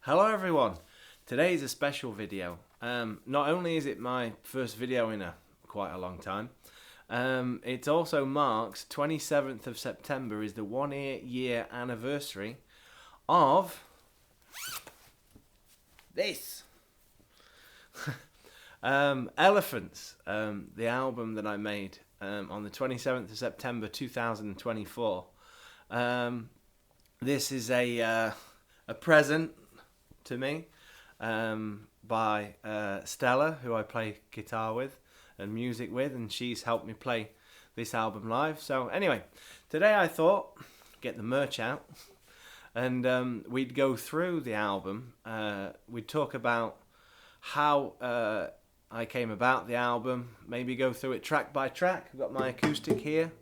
Hello everyone, today is a special video. Not only is it my first video in quite a long time, it also marks 27th of September is the 1 year anniversary of this. Elephants, the album that I made on the 27th of September 2024. This is a present to me by Stella, who I play guitar with and music with, and she's helped me play this album live. So anyway, today I thought get the merch out and we'd go through the album. We'd talk about how I came about the album, maybe go through it track by track. I've got my acoustic here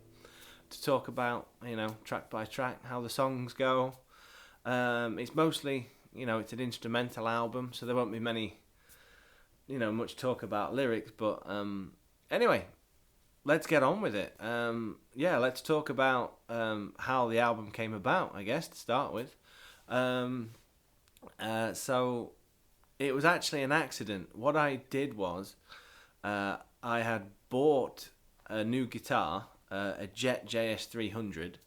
to talk about, track by track, how the songs go. It's mostly, it's an instrumental album, so there won't be many, much talk about lyrics. But anyway, let's get on with it. Let's talk about how the album came about, I guess, to start with. So it was actually an accident. What I did was I had bought a new guitar, a Jet JS300,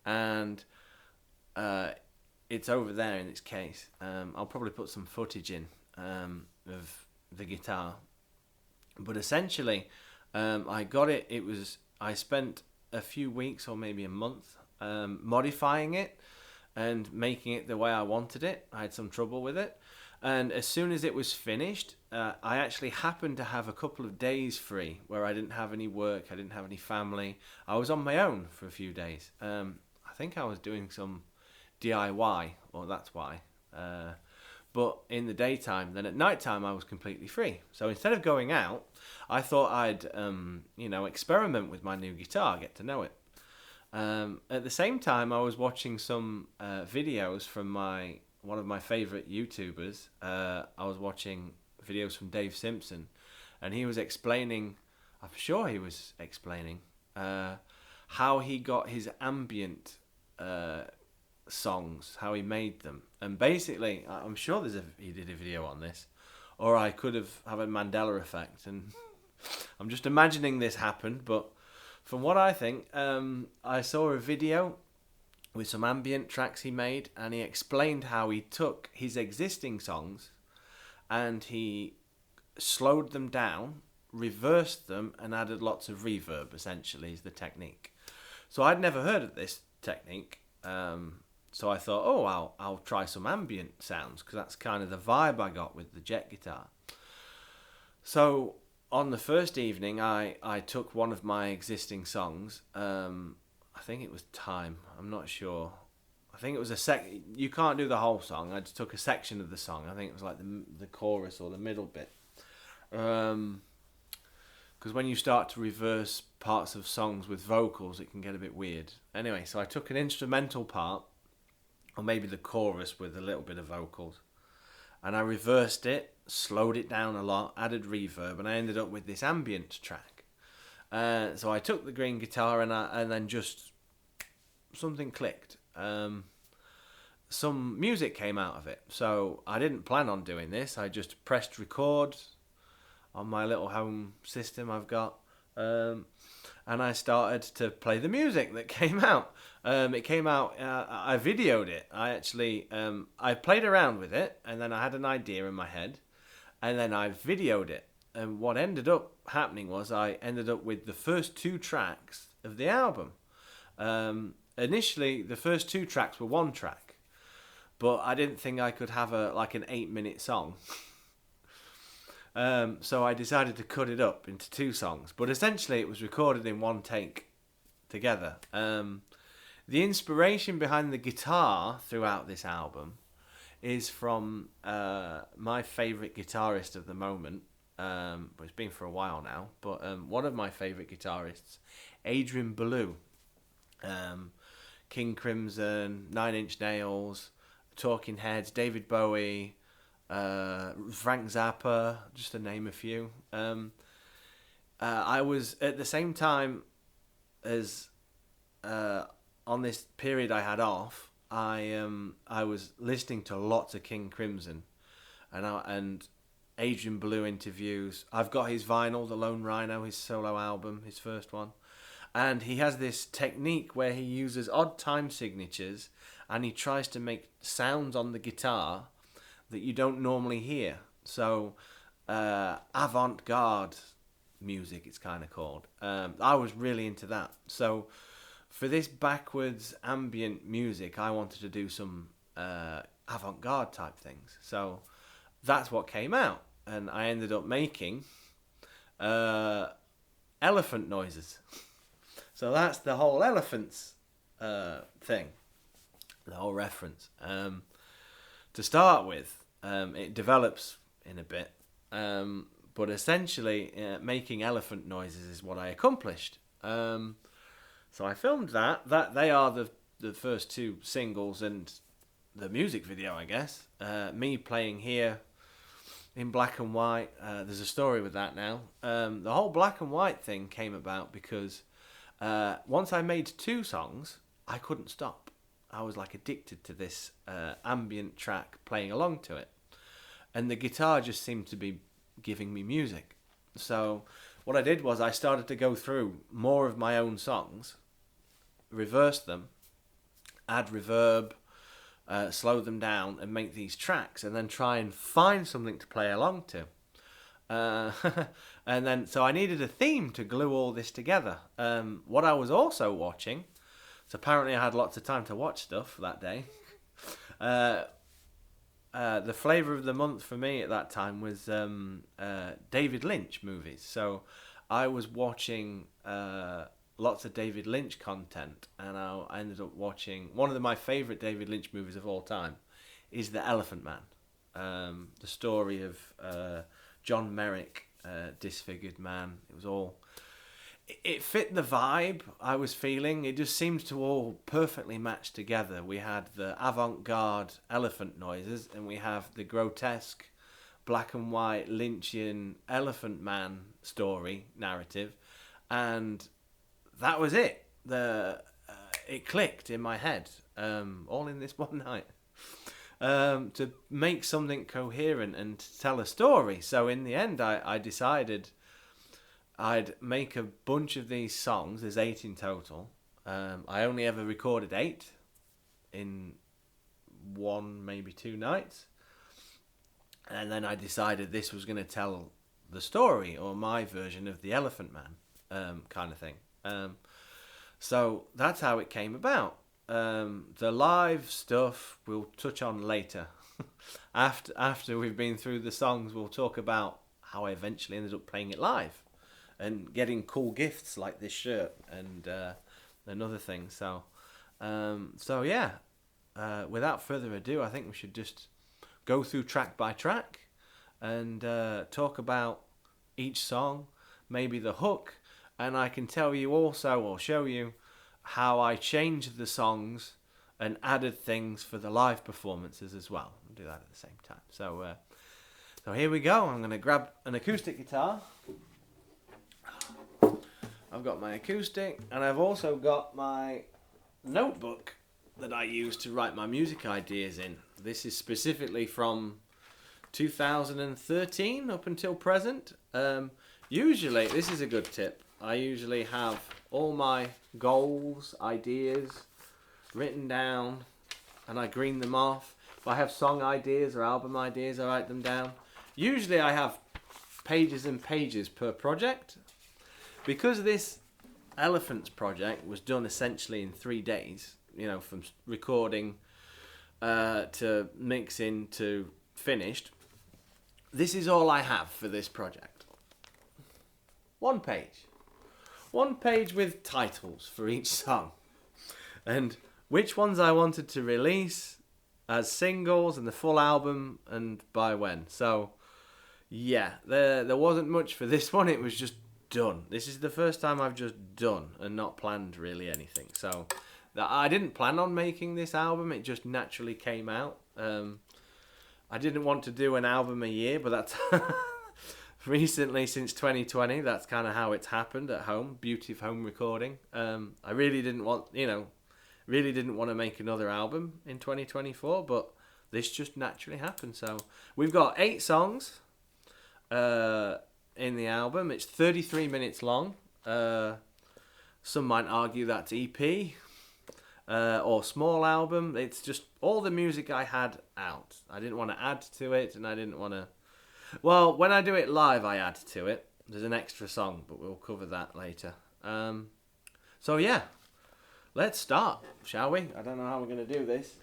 and it's over there in its case. I'll probably put some footage in of the guitar. But essentially, I got it. I spent a few weeks or maybe a month modifying it and making it the way I wanted it. I had some trouble with it. And as soon as it was finished, I actually happened to have a couple of days free where I didn't have any work, I didn't have any family. I was on my own for a few days. I think I was doing some DIY, or that's why. But in the daytime, then at nighttime, I was completely free. So instead of going out, I thought I'd, experiment with my new guitar, get to know it. At the same time, I was watching some videos from one of my favourite YouTubers. I was watching videos from Dave Simpson, and he was explaining, I'm sure he was explaining, how he got his ambient songs, how he made them. And basically, I'm sure he did a video on this, or I could have a Mandela effect, and I'm just imagining this happened. But from what I think, I saw a video with some ambient tracks he made, and he explained how he took his existing songs and he slowed them down, reversed them, and added lots of reverb, essentially, is the technique. So I'd never heard of this technique, so I thought, I'll try some ambient sounds, because that's kind of the vibe I got with the Jet guitar. So on the first evening, I took one of my existing songs, I think it was Time, I'm not sure. I think it was you can't do the whole song, I just took a section of the song. I think it was like the chorus or the middle bit. Because when you start to reverse parts of songs with vocals, it can get a bit weird. Anyway, so I took an instrumental part, or maybe the chorus with a little bit of vocals, and I reversed it, slowed it down a lot, added reverb, and I ended up with this ambient track. So I took the green guitar and then just something clicked. Some music came out of it. So I didn't plan on doing this. I just pressed record on my little home system I've got, and I started to play the music that came out. It came out. I videoed it. I played around with it, and then I had an idea in my head, and then I videoed it. And what ended up happening was I ended up with the first two tracks of the album. Initially, the first two tracks were one track, but I didn't think I could have an 8-minute song. So I decided to cut it up into two songs. But essentially, it was recorded in one take together. The inspiration behind the guitar throughout this album is from my favourite guitarist of the moment. But it's been for a while now. But one of my favourite guitarists, Adrian Belew, King Crimson, Nine Inch Nails, Talking Heads, David Bowie, Frank Zappa, just to name a few. I was at the same time as on this period I had off. I was listening to lots of King Crimson, and Adrian Belew interviews. I've got his vinyl, The Lone Rhino, his solo album, his first one. And he has this technique where he uses odd time signatures and he tries to make sounds on the guitar that you don't normally hear. So, avant garde music, it's kind of called. I was really into that. So, for this backwards ambient music, I wanted to do some avant garde type things. So, that's what came out. And I ended up making elephant noises. So that's the whole elephants thing, the whole reference. To start with, it develops in a bit, but essentially making elephant noises is what I accomplished. So I filmed that. They are the first two singles and the music video, I guess. Me playing here in black and white. There's a story with that now. The whole black and white thing came about because once I made two songs, I couldn't stop. I was like addicted to this ambient track, playing along to it. And the guitar just seemed to be giving me music. So what I did was I started to go through more of my own songs, reverse them, add reverb, slow them down and make these tracks, and then try and find something to play along to. And then, so I needed a theme to glue all this together. What I was also watching, so apparently I had lots of time to watch stuff that day. The flavour of the month for me at that time was David Lynch movies. So I was watching lots of David Lynch content, and I ended up watching one of my favourite David Lynch movies of all time is The Elephant Man. The story of John Merrick, disfigured man. It fit the vibe I was feeling. It just seems to all perfectly match together. We had the avant-garde elephant noises, and we have the grotesque black and white Lynchian elephant man story narrative, and that was it. It clicked in my head, all in this one night. To make something coherent and to tell a story. So in the end, I decided I'd make a bunch of these songs. There's 8 in total. I only ever recorded 8 in 1, maybe 2 nights. And then I decided this was going to tell the story, or my version of the Elephant Man kind of thing. So that's how it came about. The live stuff we'll touch on later. After we've been through the songs, we'll talk about how I eventually ended up playing it live and getting cool gifts like this shirt and other things. So yeah, without further ado, I think we should just go through track by track and talk about each song, maybe the hook, and I can tell you also, or show you, how I changed the songs and added things for the live performances as well. I'll do that at the same time. So here we go. I'm going to grab an acoustic guitar. I've got my acoustic, and I've also got my notebook that I use to write my music ideas in. This is specifically from 2013 up until present. Usually, this is a good tip. I usually have all my goals, ideas written down, and I green them off. If I have song ideas or album ideas, I write them down. Usually I have pages and pages per project. Because this Elephants project was done essentially in 3 days, from recording to mixing to finished, this is all I have for this project. 1 page. 1 page with titles for each song, and which ones I wanted to release as singles and the full album and by when. So yeah, there wasn't much for this one. It was just done. This is the first time I've just done and not planned really anything. So I didn't plan on making this album. It just naturally came out. I didn't want to do an album a year, but that's recently, since 2020, that's kind of how it's happened at home. Beauty of home recording. I really didn't want, Really didn't want to make another album in 2024, but this just naturally happened. So we've got 8 songs in the album. It's 33 minutes long. Some might argue that's EP or small album. It's just all the music I had out. I didn't want to add to it, and I didn't want to... Well, when I do it live, I add to it. There's an extra song, but we'll cover that later. So yeah, let's start, shall we? I don't know how we're going to do this.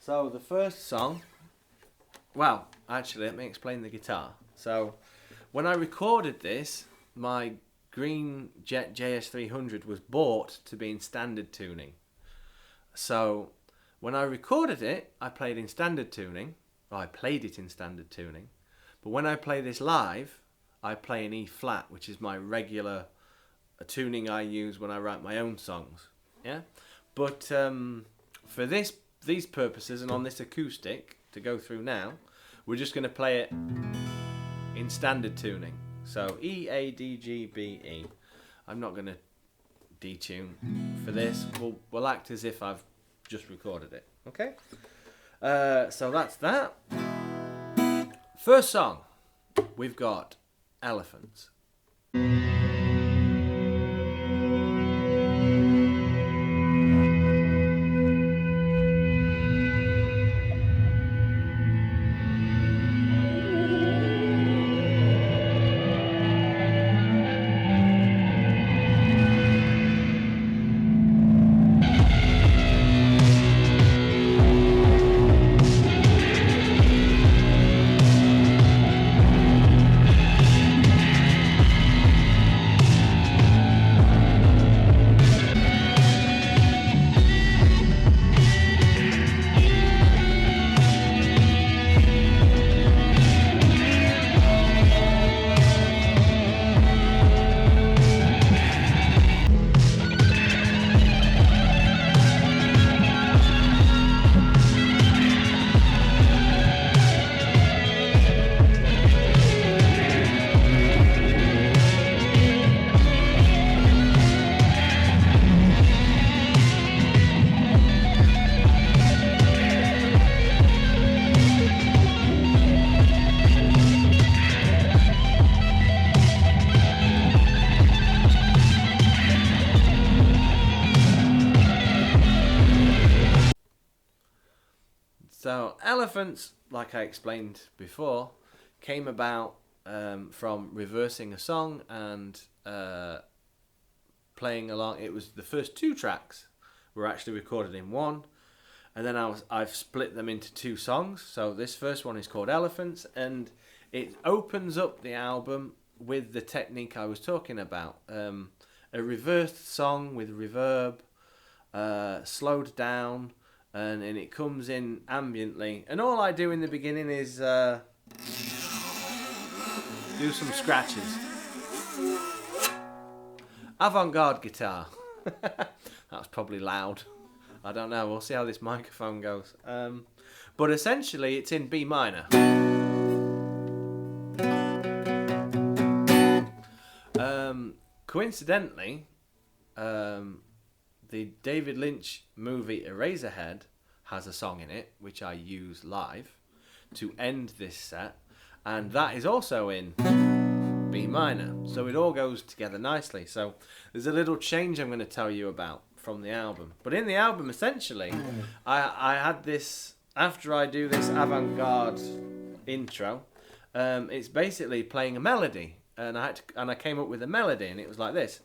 So the first song... Well, actually, let me explain the guitar. So when I recorded this, my Green Jet JS300 was bought to be in standard tuning. So when I recorded it, I played in standard tuning. Well, I played it in standard tuning. But when I play this live, I play in E flat, which is my regular tuning I use when I write my own songs. Yeah. But for these purposes and on this acoustic to go through now, we're just going to play it in standard tuning. So E, A, D, G, B, E. I'm not going to detune for this. We'll act as if I've just recorded it. Okay? So that's that. First song, we've got Elephants. So Elephants, like I explained before, came about from reversing a song and playing along. It was the first 2 tracks were actually recorded in one, and then I've split them into 2 songs. So this first one is called Elephants, and it opens up the album with the technique I was talking about. A reversed song with reverb, slowed down, and it comes in ambiently. And all I do in the beginning is do some scratches. Avant-garde guitar. That was probably loud. I don't know. We'll see how this microphone goes. But essentially, it's in B minor. Coincidentally, the David Lynch movie Eraserhead has a song in it, which I use live to end this set, and that is also in B minor. So it all goes together nicely. So there's a little change I'm going to tell you about from the album. But in the album, essentially, I had this, after I do this avant-garde intro, it's basically playing a melody, and I came up with a melody, and it was like this.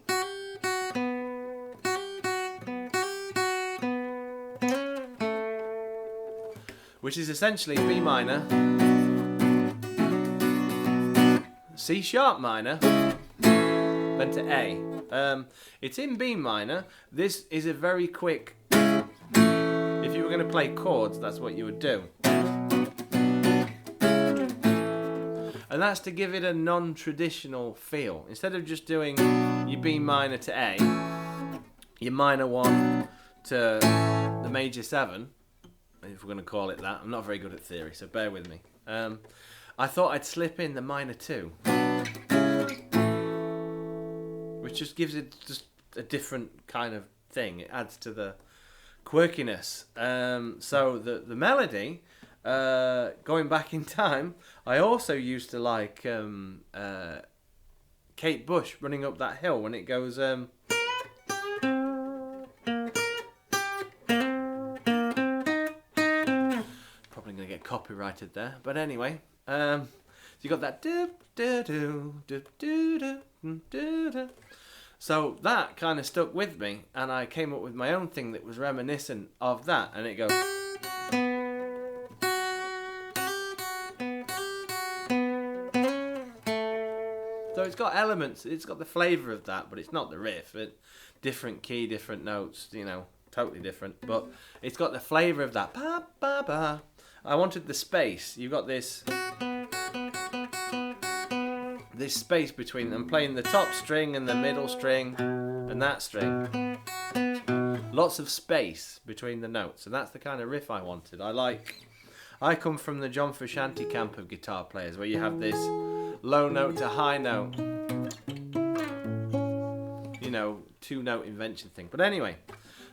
Which is essentially B minor, C sharp minor, then to A. It's in B minor. This is a very quick, if you were going to play chords, that's what you would do. And that's to give it a non-traditional feel. Instead of just doing your B minor to A, your minor 1 to the major 7, if we're going to call it that. I'm not very good at theory, so bear with me. I thought I'd slip in the minor 2, which just gives it just a different kind of thing. It adds to the quirkiness. So the melody, going back in time, I also used to like Kate Bush running up that hill when it goes. Probably gonna get copyrighted there, but anyway, so you got that do do do do do do do. So that kind of stuck with me, and I came up with my own thing that was reminiscent of that, and it goes. So it's got elements, it's got the flavour of that, but it's not the riff. Different key, different notes, you know, totally different. But it's got the flavour of that. Ba, ba, ba. I wanted the space. You've got this space between them, playing the top string and the middle string and that string. Lots of space between the notes, and that's the kind of riff I wanted. I come from the John Frusciante camp of guitar players, where you have this low note to high note, you know, 2-note invention thing. But anyway,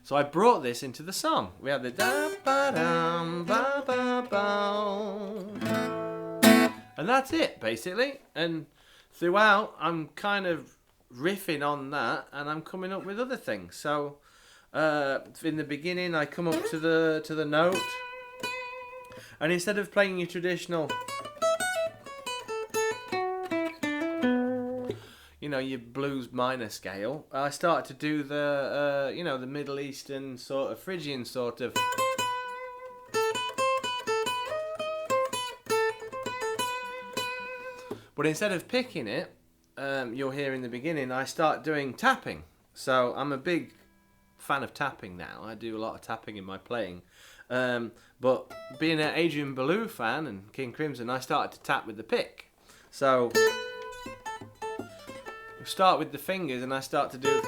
so I brought this into the song. We have the da ba dum ba ba ba, and that's it basically. And throughout, I'm kind of riffing on that, and I'm coming up with other things. So in the beginning, I come up to the note, and instead of playing your traditional, you know, your blues minor scale, I start to do the you know, the Middle Eastern sort of Phrygian sort of. But instead of picking it, you'll hear in the beginning, I start doing tapping. So I'm a big fan of tapping now. I do a lot of tapping in my playing. But being an Adrian Belew fan and King Crimson, I started to tap with the pick. So I start with the fingers and I start to do,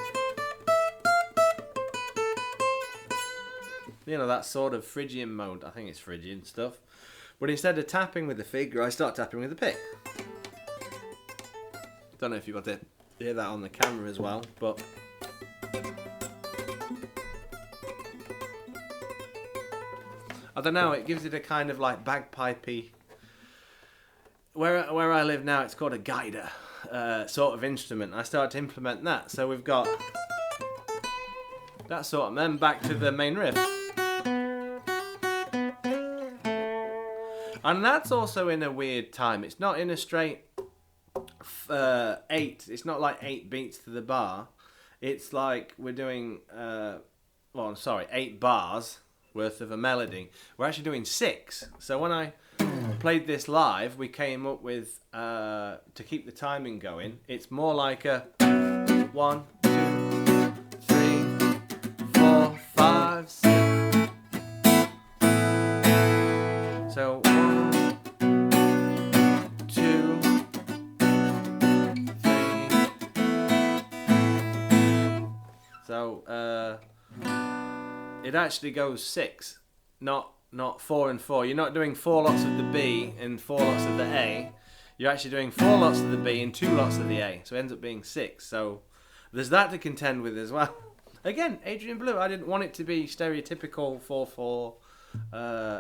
you know, that sort of Phrygian mode. I think it's Phrygian stuff. But instead of tapping with the finger, I start tapping with the pick. Don't know if you got to hear that on the camera as well, but I don't know, it gives it a kind of like bagpipey. Where I live now, it's called a garde sort of instrument. I started to implement that, so we've got that sort of. Then back to the main riff, and that's also in a weird time. It's not in a straight 8. It's not like 8 beats to the bar. It's like we're doing 8 bars worth of a melody. We're actually doing 6. So when I played this live, we came up with to keep the timing going. It's more like a 1, 2, 3, 4, 5, 6. So 1, 2, 3. So it actually goes 6, not 4 and 4. You're not doing 4 lots of the B and 4 lots of the A. You're actually doing 4 lots of the B and 2 lots of the A. So it ends up being 6. So there's that to contend with as well. Again, Adrian Belew. I didn't want it to be stereotypical 4/4.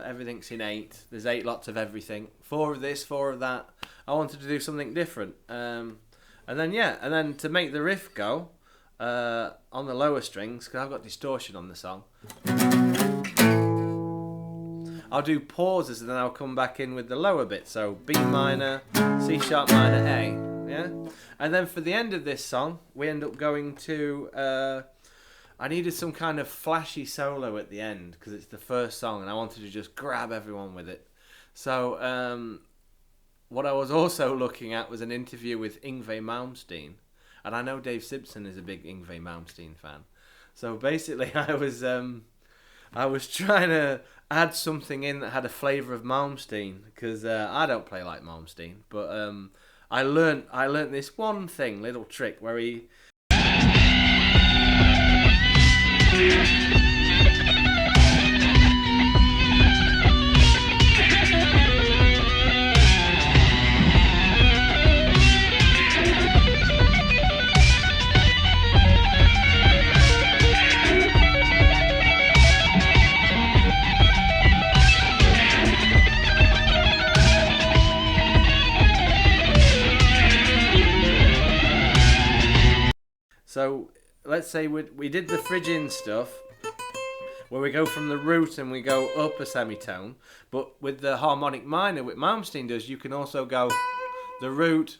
Everything's in 8. There's 8 lots of everything. 4 of this, 4 of that. I wanted to do something different. And then to make the riff go on the lower strings, because I've got distortion on the song, I'll do pauses and then I'll come back in with the lower bit. So B minor, C sharp minor, A. Yeah? And then for the end of this song, we end up going to, I needed some kind of flashy solo at the end because it's the first song and I wanted to just grab everyone with it. So what I was also looking at was an interview with Yngwie Malmsteen. And I know Dave Simpson is a big Yngwie Malmsteen fan. So basically I was trying to add something in that had a flavour of Malmsteen, because I don't play like Malmsteen, but I learnt this one thing, little trick, where he So let's say we did the Phrygian stuff, where we go from the root and we go up a semitone. But with the harmonic minor, what Malmsteen does, you can also go the root,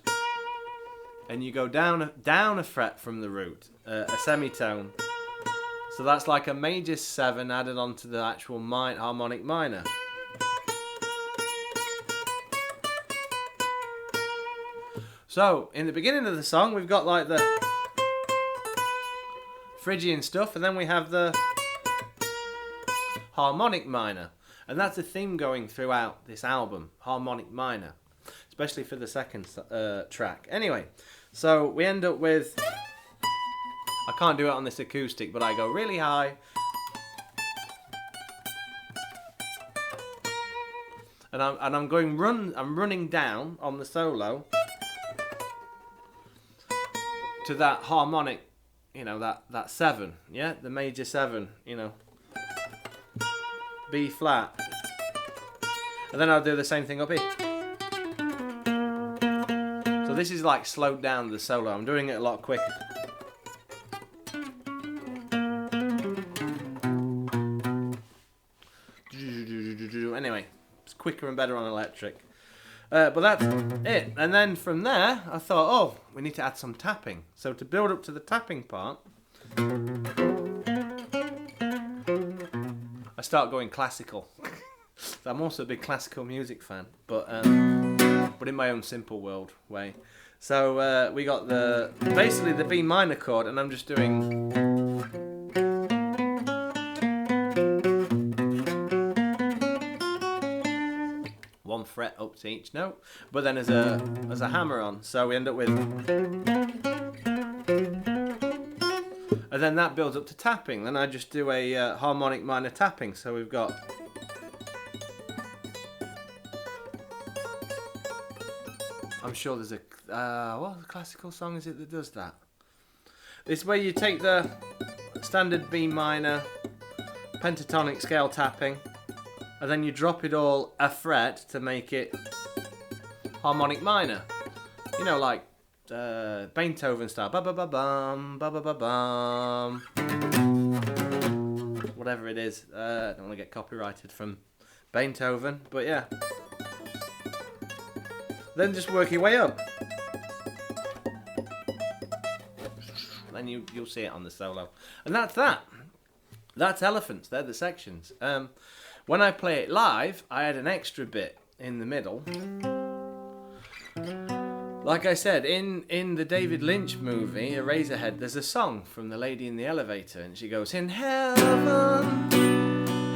and you go down a fret from the root, a semitone. So that's like a major 7 added onto the actual harmonic minor. So in the beginning of the song, we've got like the Phrygian stuff, and then we have the harmonic minor, and that's a theme going throughout this album, harmonic minor, especially for the second track. Anyway, so we end up with, I can't do it on this acoustic, but I go really high, and I'm running down on the solo to that harmonic, you know, that 7, yeah, the major 7, you know, B flat, and then I'll do the same thing up here. So this is like slowed down the solo. I'm doing it a lot quicker. Anyway, it's quicker and better on electric. But that's it. And then from there, I thought, oh, we need to add some tapping. So to build up to the tapping part, I start going classical. So I'm also a big classical music fan, but in my own simple world way. So we got basically the B minor chord, and I'm just doing one fret up to each note, but then as a hammer on. So we end up with, and then that builds up to tapping. Then I just do a harmonic minor tapping. So we've got, I'm sure there's what classical song is it that does that? It's where you take the standard B minor pentatonic scale tapping, and then you drop it all a fret to make it harmonic minor. You know, like Beethoven style. Ba ba ba bum, ba ba ba bum. Whatever it is. I don't want to get copyrighted from Beethoven, but yeah. Then just work your way up. Then you'll see it on the solo. And that's that. That's Elephants. They're the sections. When I play it live, I add an extra bit in the middle. Like I said, in the David Lynch movie, Eraserhead, there's a song from the lady in the elevator, and she goes, "In heaven,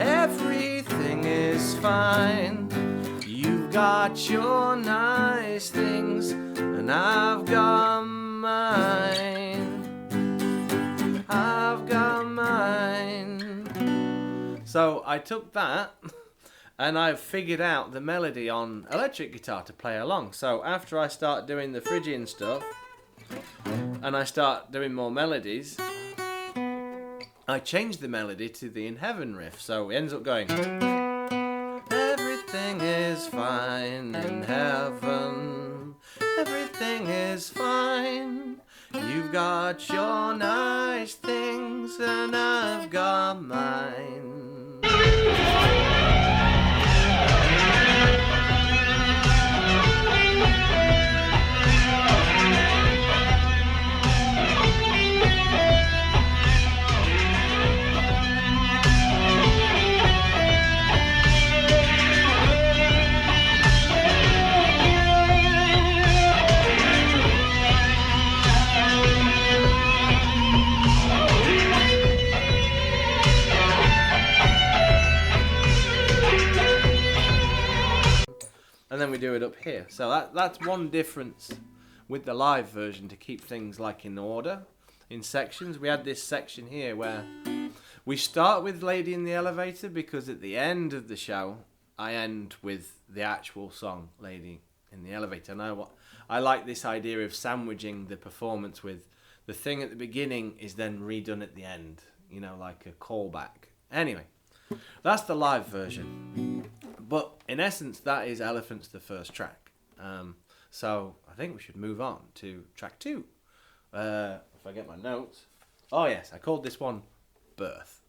everything is fine. You've got your nice things, and I've got mine. I've got mine." So I took that, and I've figured out the melody on electric guitar to play along. So after I start doing the Phrygian stuff, and I start doing more melodies, I change the melody to the In Heaven riff. So it ends up going, "Everything is fine in heaven. Everything is fine. You've got your nice things, and I've got mine." And then we do it up here. So that's one difference with the live version, to keep things like in order, in sections. We had this section here where we start with Lady in the Elevator, because at the end of the show, I end with the actual song, Lady in the Elevator. And I like this idea of sandwiching the performance with the thing at the beginning is then redone at the end, you know, like a callback. Anyway, that's the live version. But in essence, that is Elephants, the first track. So I think we should move on to track 2. if I get my notes. Oh yes, I called this one Birth.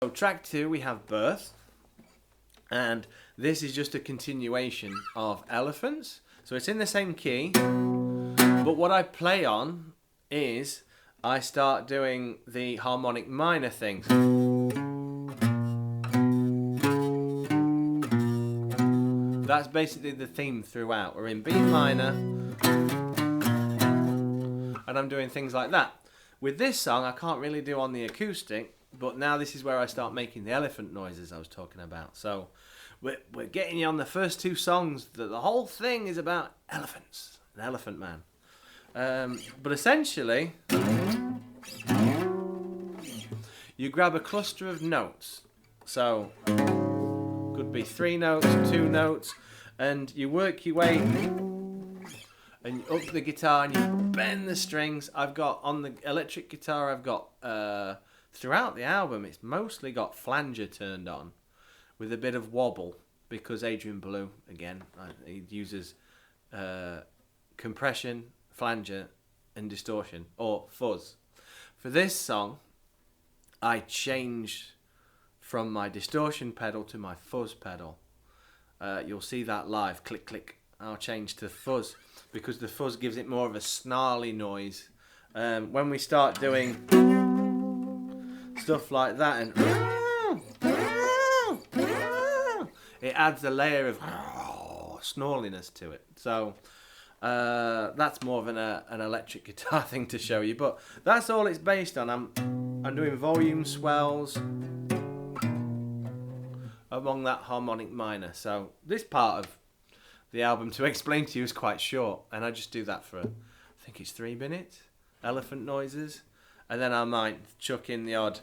So track 2 we have Birth, and this is just a continuation of Elephants. So it's in the same key, but what I play on is I start doing the harmonic minor things. That's basically the theme throughout. We're in B minor, and I'm doing things like that. With this song, I can't really do on the acoustic, but now this is where I start making the elephant noises I was talking about. So we're getting you on the first 2 songs that the whole thing is about elephants, an elephant man. But essentially, you grab a cluster of notes. So could be 3 notes, 2 notes, and you work your way and you up the guitar and you bend the strings. I've got on the electric guitar, I've got throughout the album, it's mostly got flanger turned on with a bit of wobble, because Adrian Belew, again, he uses compression, flanger, and distortion, or fuzz. For this song, I changed from my distortion pedal to my fuzz pedal. You'll see that live, click, click. I'll change to fuzz, because the fuzz gives it more of a snarly noise. When we start doing stuff like that, and it adds a layer of snarliness to it. So that's more of an electric guitar thing to show you, but that's all it's based on. I'm doing volume swells among that harmonic minor. So this part of the album, to explain to you, is quite short, and I just do that for, I think it's 3 minutes, elephant noises. And then I might chuck in the odd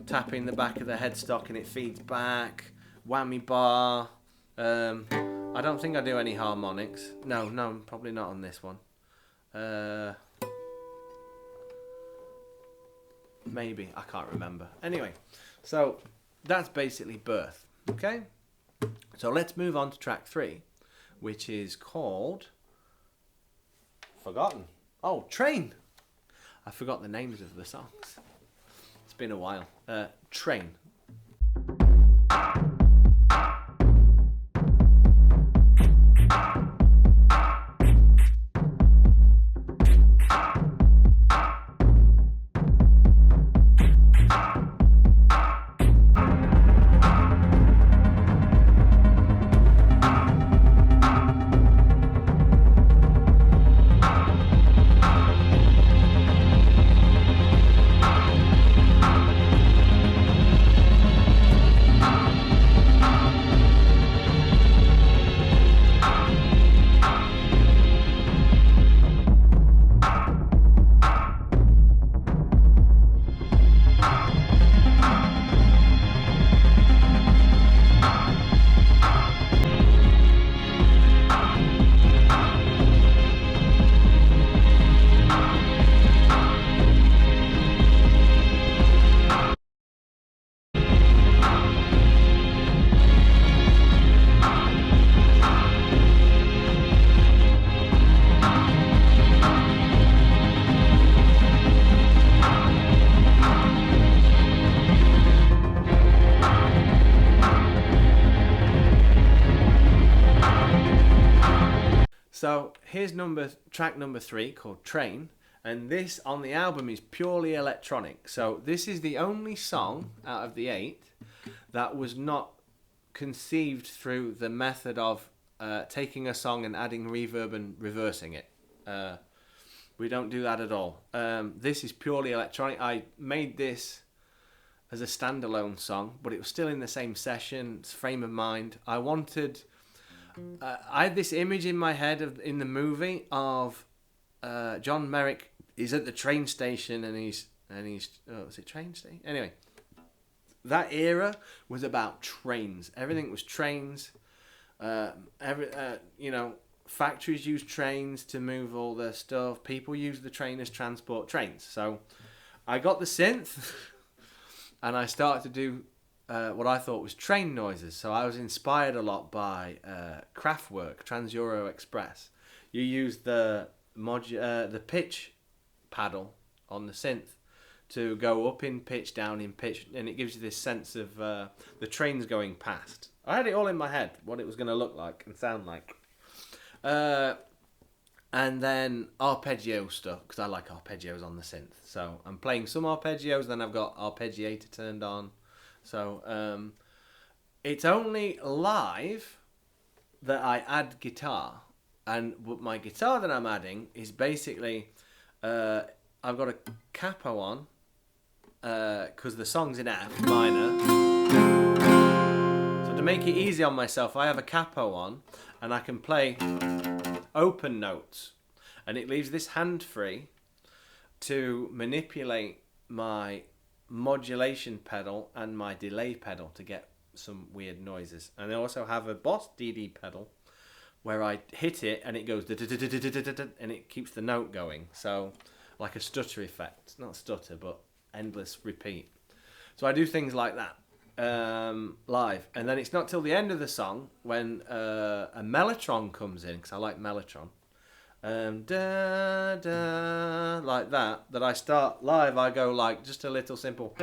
tapping the back of the headstock and it feeds back, whammy bar. I don't think I do any harmonics. No, probably not on this one. Maybe, I can't remember. Anyway, so that's basically Birth, okay? So let's move on to track 3, which is called, forgotten. Oh, Train. I forgot the names of the songs. It's been a while. Train. So here's track number 3 called Train, and this on the album is purely electronic. So this is the only song out of the 8 that was not conceived through the method of taking a song and adding reverb and reversing it. We don't do that at all. This is purely electronic. I made this as a standalone song, but it was still in the same session, frame of mind. I wanted... I had this image in my head in the movie of John Merrick. He's at the train station and he's oh, was it train station? Anyway, that era was about trains. Everything was trains. Factories use trains to move all their stuff. People use the train as transport trains. So I got the synth and I started to do what I thought was train noises. So I was inspired a lot by Kraftwerk, Trans-Euro Express. You use the pitch paddle on the synth to go up in pitch, down in pitch, and it gives you this sense of the trains going past. I had it all in my head, what it was going to look like and sound like. And then arpeggio stuff, because I like arpeggios on the synth. So I'm playing some arpeggios, then I've got arpeggiator turned on. So it's only live that I add guitar. And my guitar that I'm adding is basically, I've got a capo on, because the song's in F minor. So to make it easy on myself, I have a capo on, and I can play open notes. And it leaves this hand free to manipulate my modulation pedal and my delay pedal to get some weird noises. And I also have a Boss DD pedal where I hit it and it goes and it keeps the note going. So like a stutter effect. Not stutter, but endless repeat. So I do things like that live. And then it's not till the end of the song when a mellotron comes in, because I like mellotron. Da, da, like that I start live. I go like just a little simple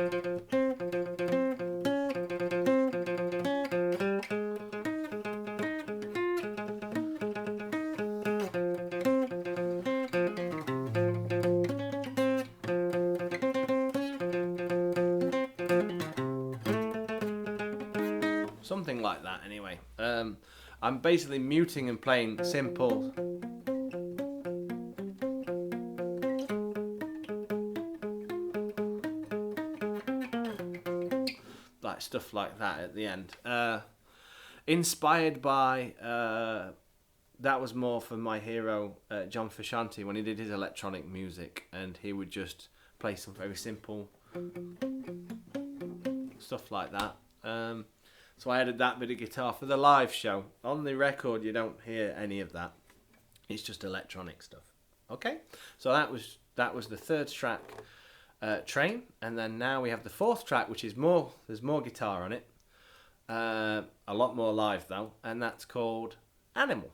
something like that anyway. I'm basically muting and playing simple stuff like that at the end. Inspired by that was more for my hero John Frusciante when he did his electronic music, and he would just play some very simple stuff like that. So I added that bit of guitar for the live show. On the record you don't hear any of that. It's just electronic stuff. Okay, so that was the third track, Train, and then now we have the fourth track, which is there's more guitar on it, a lot more live though, and that's called Animal.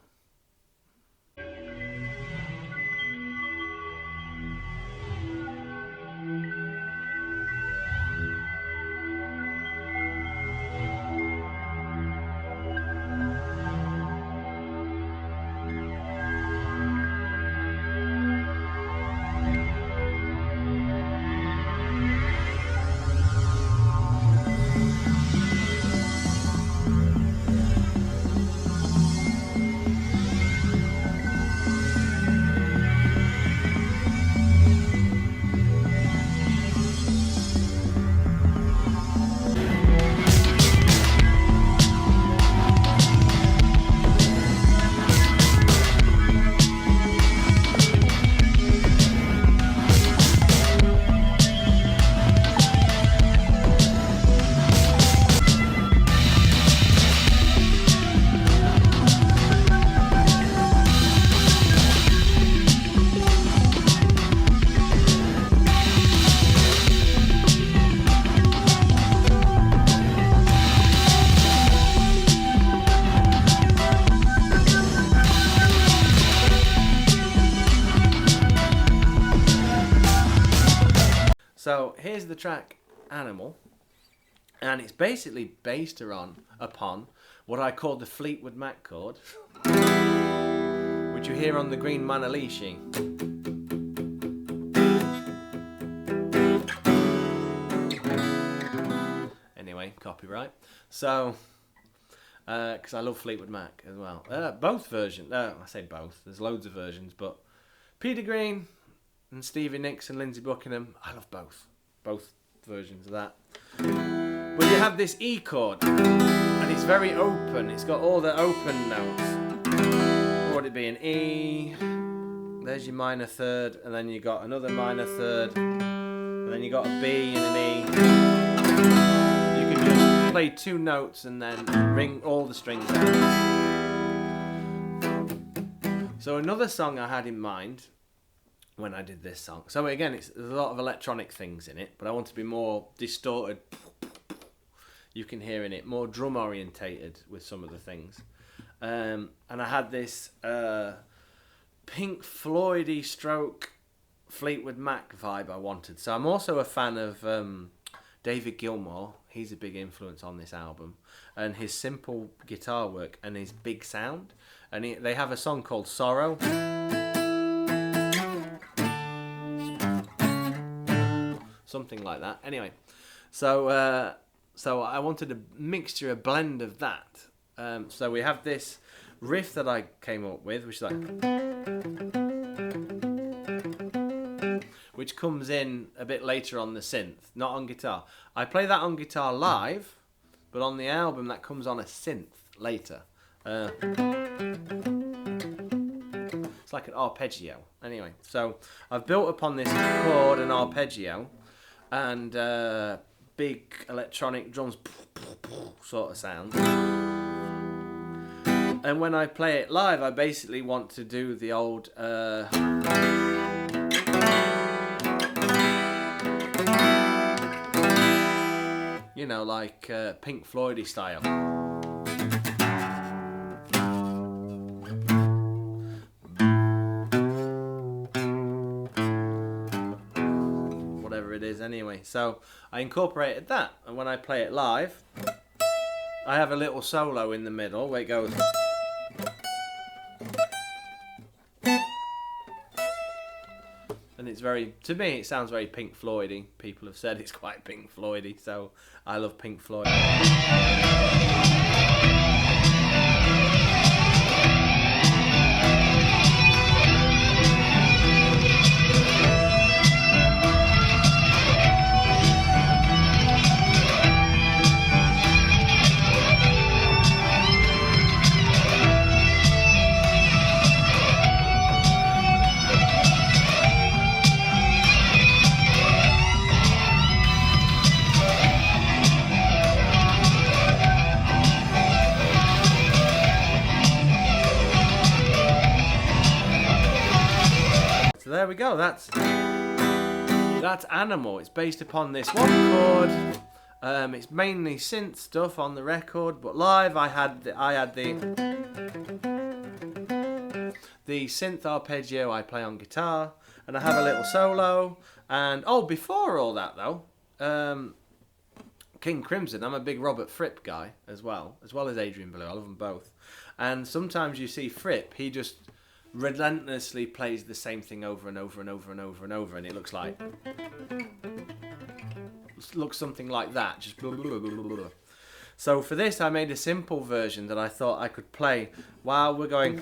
So here's the track Animal, and it's basically based upon what I call the Fleetwood Mac chord, which you hear on the Green Manalishi. Anyway, copyright. So, because I love Fleetwood Mac as well. Both versions. I say both. There's loads of versions, but Peter Green and Stevie Nicks and Lindsey Buckingham, I love both versions of that. But you have this E chord, and it's very open. It's got all the open notes. What would it be? An E, there's your minor third, and then you got another minor third, and then you got a B and an E. You can just play 2 notes and then ring all the strings out. So another song I had in mind when I did this song. So again, there's a lot of electronic things in it, but I want to be more distorted. You can hear in it, more drum orientated with some of the things. And I had this Pink Floydy stroke Fleetwood Mac vibe I wanted. So I'm also a fan of David Gilmour. He's a big influence on this album. And his simple guitar work and his big sound. And they have a song called Sorrow. Something like that. Anyway, so I wanted a mixture, a blend of that. So we have this riff that I came up with, which is like, which comes in a bit later on the synth, not on guitar. I play that on guitar live, but on the album that comes on a synth later. It's like an arpeggio. Anyway, so I've built upon this chord and arpeggio and big electronic drums sort of sound. And when I play it live, I basically want to do the old you know, like Pink Floydy style. Whatever it is anyway. So I incorporated that, and when I play it live, I have a little solo in the middle where it goes. And it's very, to me, it sounds very Pink Floydy. People have said it's quite Pink Floydy, so I love Pink Floyd. So there we go. That's Animal. It's based upon this one chord. It's mainly synth stuff on the record, but live I had the synth arpeggio I play on guitar, and I have a little solo. And before all that though, King Crimson. I'm a big Robert Fripp guy as well as Adrian Belew. I love them both. And sometimes you see Fripp, he just relentlessly plays the same thing over and over and over and over and over, and it looks something like that, just blah, blah, blah, blah, blah. So for this I made a simple version that I thought I could play while we're going.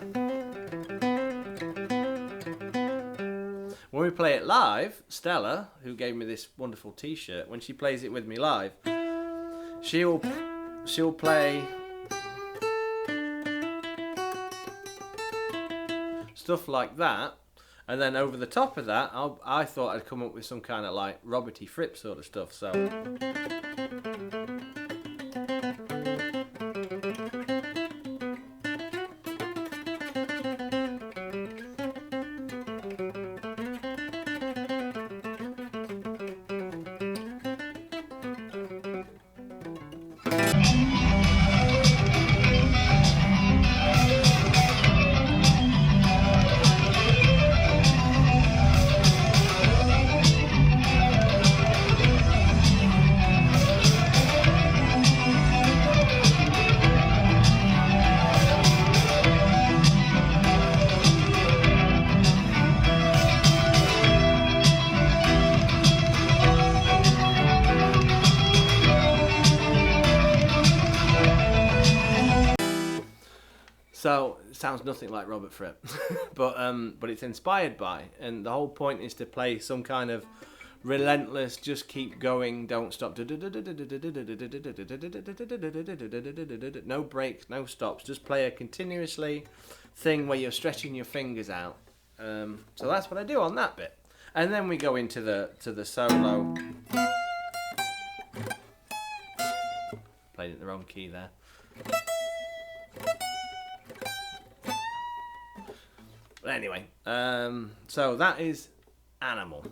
When we play it live, Stella, who gave me this wonderful t-shirt, when she plays it with me live, she'll play stuff like that, and then over the top of that, I thought I'd come up with some kind of like Roberty Fripp sort of stuff. So. So it sounds nothing like Robert Fripp, but it's inspired by, and the whole point is to play some kind of relentless, just keep going, don't stop. No breaks, no stops. Just play a continuously thing where you're stretching your fingers out. So that's what I do on that bit. And then we go into the solo. Played it in the wrong key there. But anyway, so that is Animal.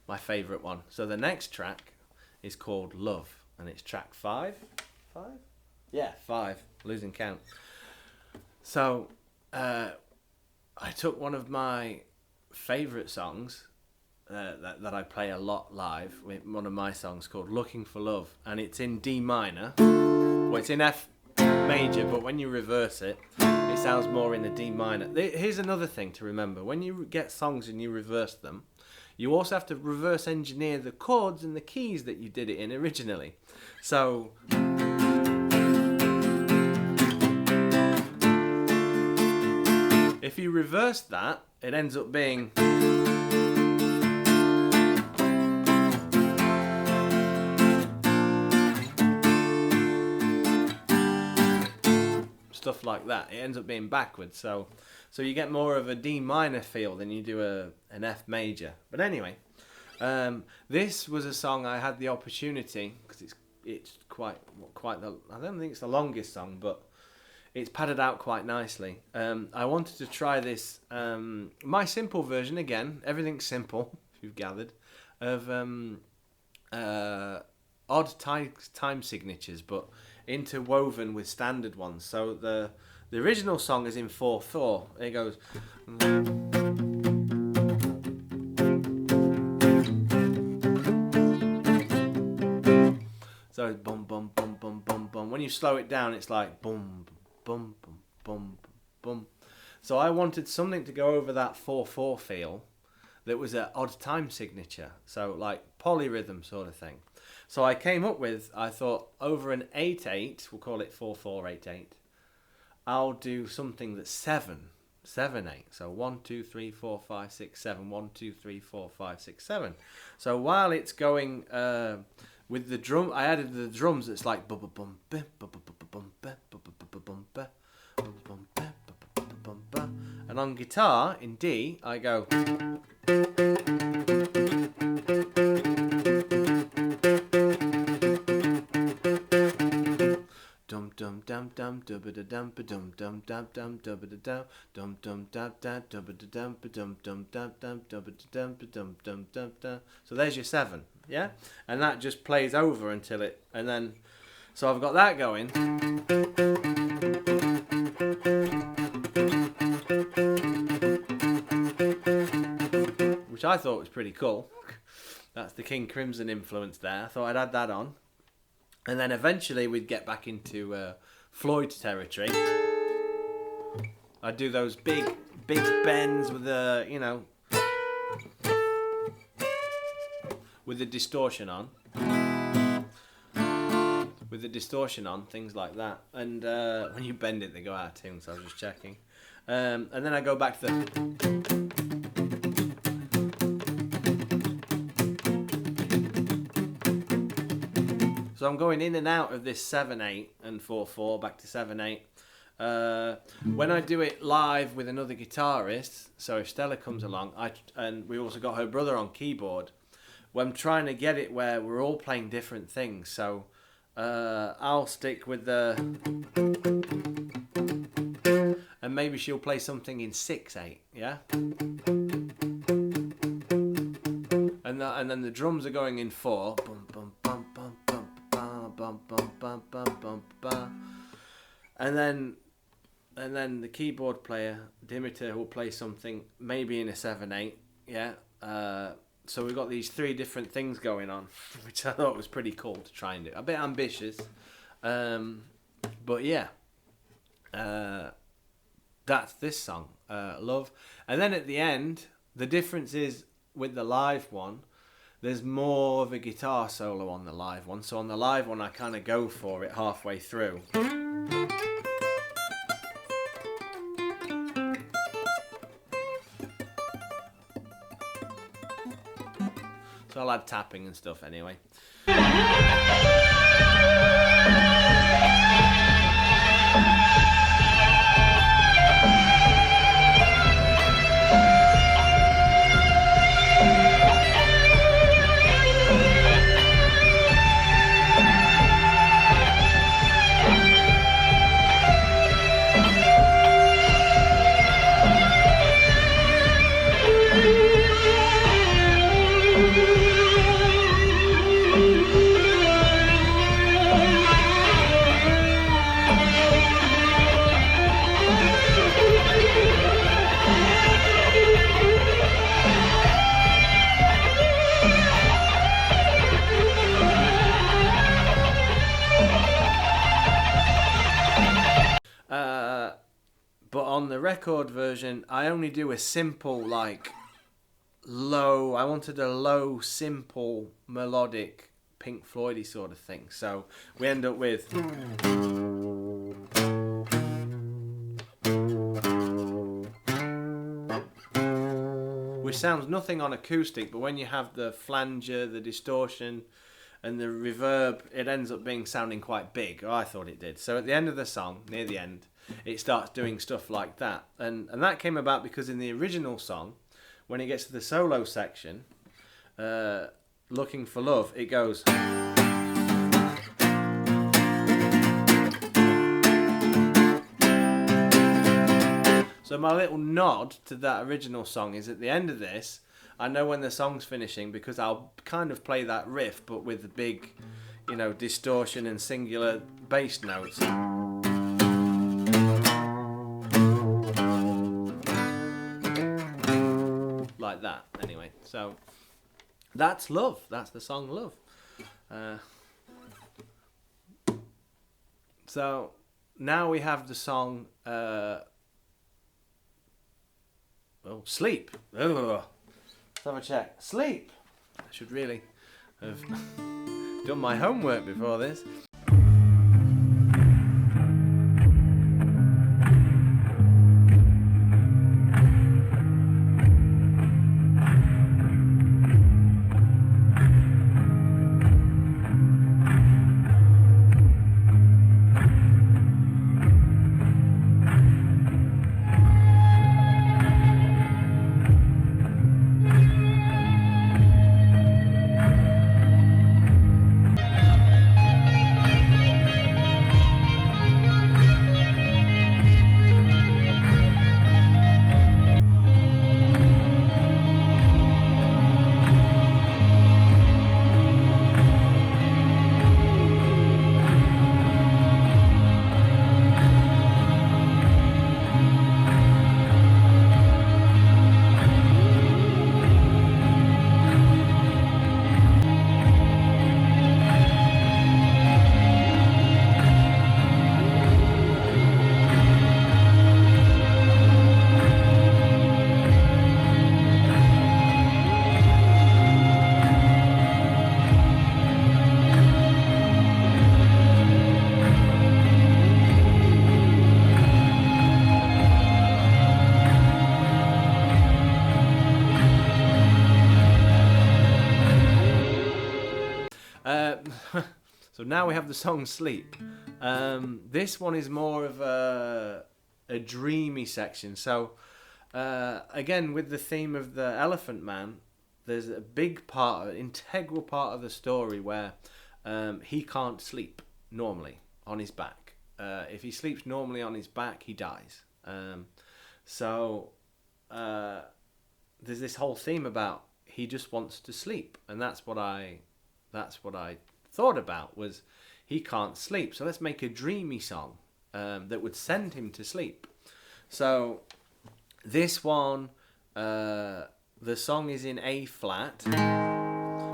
My favourite one. So the next track is called Love, and it's track 5. 5? Yeah, 5. Losing count. So I took one of my favourite songs that I play a lot live, with one of my songs called Looking for Love, and it's in D minor. Well, it's in F major, but when you reverse it, it sounds more in the D minor. Here's another thing to remember. When you get songs and you reverse them, you also have to reverse engineer the chords and the keys that you did it in originally. So if you reverse that, it ends up being stuff like that. It ends up being backwards. So you get more of a D minor feel than you do an F major. But anyway, this was a song I had the opportunity, because it's quite the, I don't think it's the longest song, but it's padded out quite nicely. I wanted to try this, my simple version again. Everything's simple, if you've gathered, of odd time signatures, but interwoven with standard ones. So the original song is in 4/4. It goes. So it's bum bum bum bum bum bum. When you slow it down, it's like bum bum bum bum bum. So I wanted something to go over that 4/4 feel that was an odd time signature. So like polyrhythm sort of thing. So I came up with, I thought, over an 8/8, we'll call it 4/4 8/8. I'll do something that's 7 7/8. So 1, 2, 3, 4, 5, 6, 7. 1, 2, 3, 4, 5, 6, 7. So while it's going with the drum, I added the drums. It's like bum bum bum bum bum bum bum bum bum bum. And on guitar in D, I go. Dum dum dum dum dubba da dum ba dum dum dum dum dubba da dum dum dum dum dubba da dum ba dum dum dum dum dubba da dum ba dum dum dum dum. So there's your 7, yeah, and that just plays over until it, and then so I've got that going. Which I thought was pretty cool. That's the King Crimson influence there. I thought I'd add that on. And then eventually we'd get back into Floyd territory. I'd do those big bends with the, you know, with the distortion on. With the distortion on, things like that. And when you bend it, they go out of tune, so I was just checking. And then I go back to the... So I'm going in and out of this 7/8 and 4/4 back to 7/8. When I do it live with another guitarist, so if Stella comes along, and we also got her brother on keyboard, well, I'm trying to get it where we're all playing different things. So I'll stick with the, and maybe she'll play something in 6/8, yeah. And then the drums are going in 4. Bum, bum, bum, bum, bum, bum, bum, bum, bum, bum, bum, bum. And then the keyboard player Dimitar will play something maybe in a 7/8, yeah. So we've got these 3 different things going on, which I thought was pretty cool to try and do. A bit ambitious, but yeah. That's this song, Love. And then at the end, the difference is with the live one, there's more of a guitar solo on the live one. So on the live one, I kind of go for it halfway through. So I'll add tapping and stuff anyway. But on the record version, I only do a simple, like, low. I wanted a low, simple, melodic, Pink Floydy sort of thing. So we end up with... which sounds nothing on acoustic, but when you have the flanger, the distortion, and the reverb, it ends up sounding quite big. Oh, I thought it did. So at the end of the song, near the end, it starts doing stuff like that. And that came about because in the original song, when it gets to the solo section, Looking for Love, it goes... So my little nod to that original song is at the end of this, I know when the song's finishing because I'll kind of play that riff, but with the big, you know, distortion and singular bass notes. Like that, anyway. So that's Love. That's the song Love. So now we have the song Sleep. Let's have a check. Sleep. I should really have done my homework before this. So now we have the song Sleep. This one is more of a dreamy section. So again, with the theme of the Elephant Man, there's a big part, an integral part of the story where he can't sleep normally on his back. If he sleeps normally on his back, he dies. So there's this whole theme about he just wants to sleep, and that's what I thought about, was he can't sleep. So let's make a dreamy song that would send him to sleep. So this one, the song is in A flat.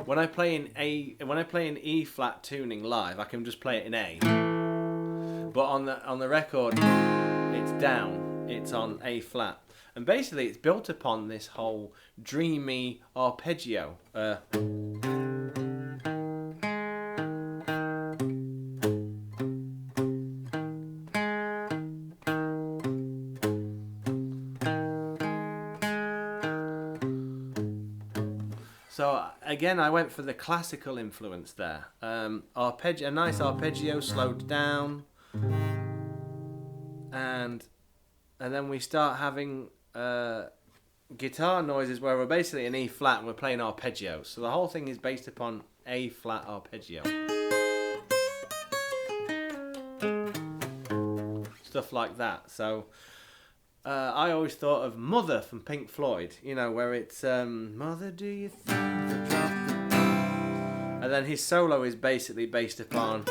When I play in E flat tuning live, I can just play it in A. But on the record, it's down. It's on A flat, and basically it's built upon this whole dreamy arpeggio. So again, I went for the classical influence there. A nice arpeggio slowed down, and then we start having guitar noises where we're basically in E flat and we're playing arpeggios. So the whole thing is based upon A flat arpeggio. Stuff like that. So I always thought of Mother from Pink Floyd, you know, where it's Mother, do you think the drop? And then his solo is basically based upon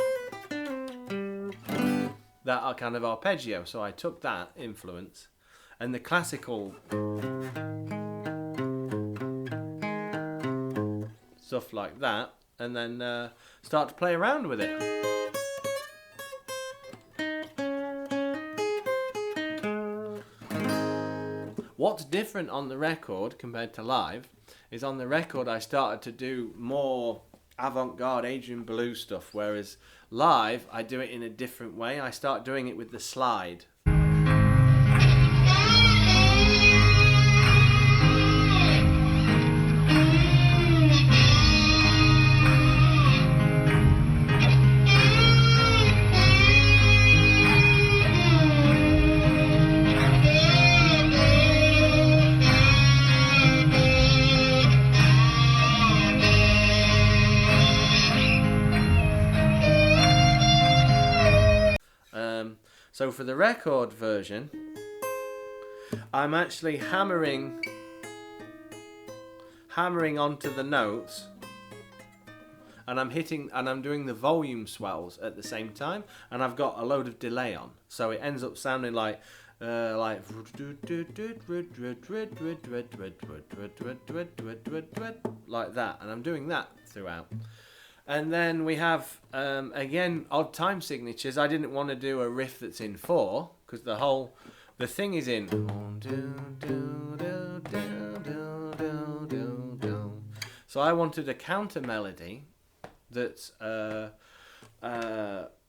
that kind of arpeggio. So I took that influence and the classical stuff like that, and then start to play around with it. What's different on the record compared to live is on the record I started to do more avant-garde Adrian Belew stuff, whereas live I do it in a different way. I start doing it with the slide. So for the record version, I'm actually hammering onto the notes, and I'm doing the volume swells at the same time, and I've got a load of delay on, so it ends up sounding like that, and I'm doing that throughout. And then we have, again, odd time signatures. I didn't want to do a riff that's in 4, because the thing is in. So I wanted a counter melody that's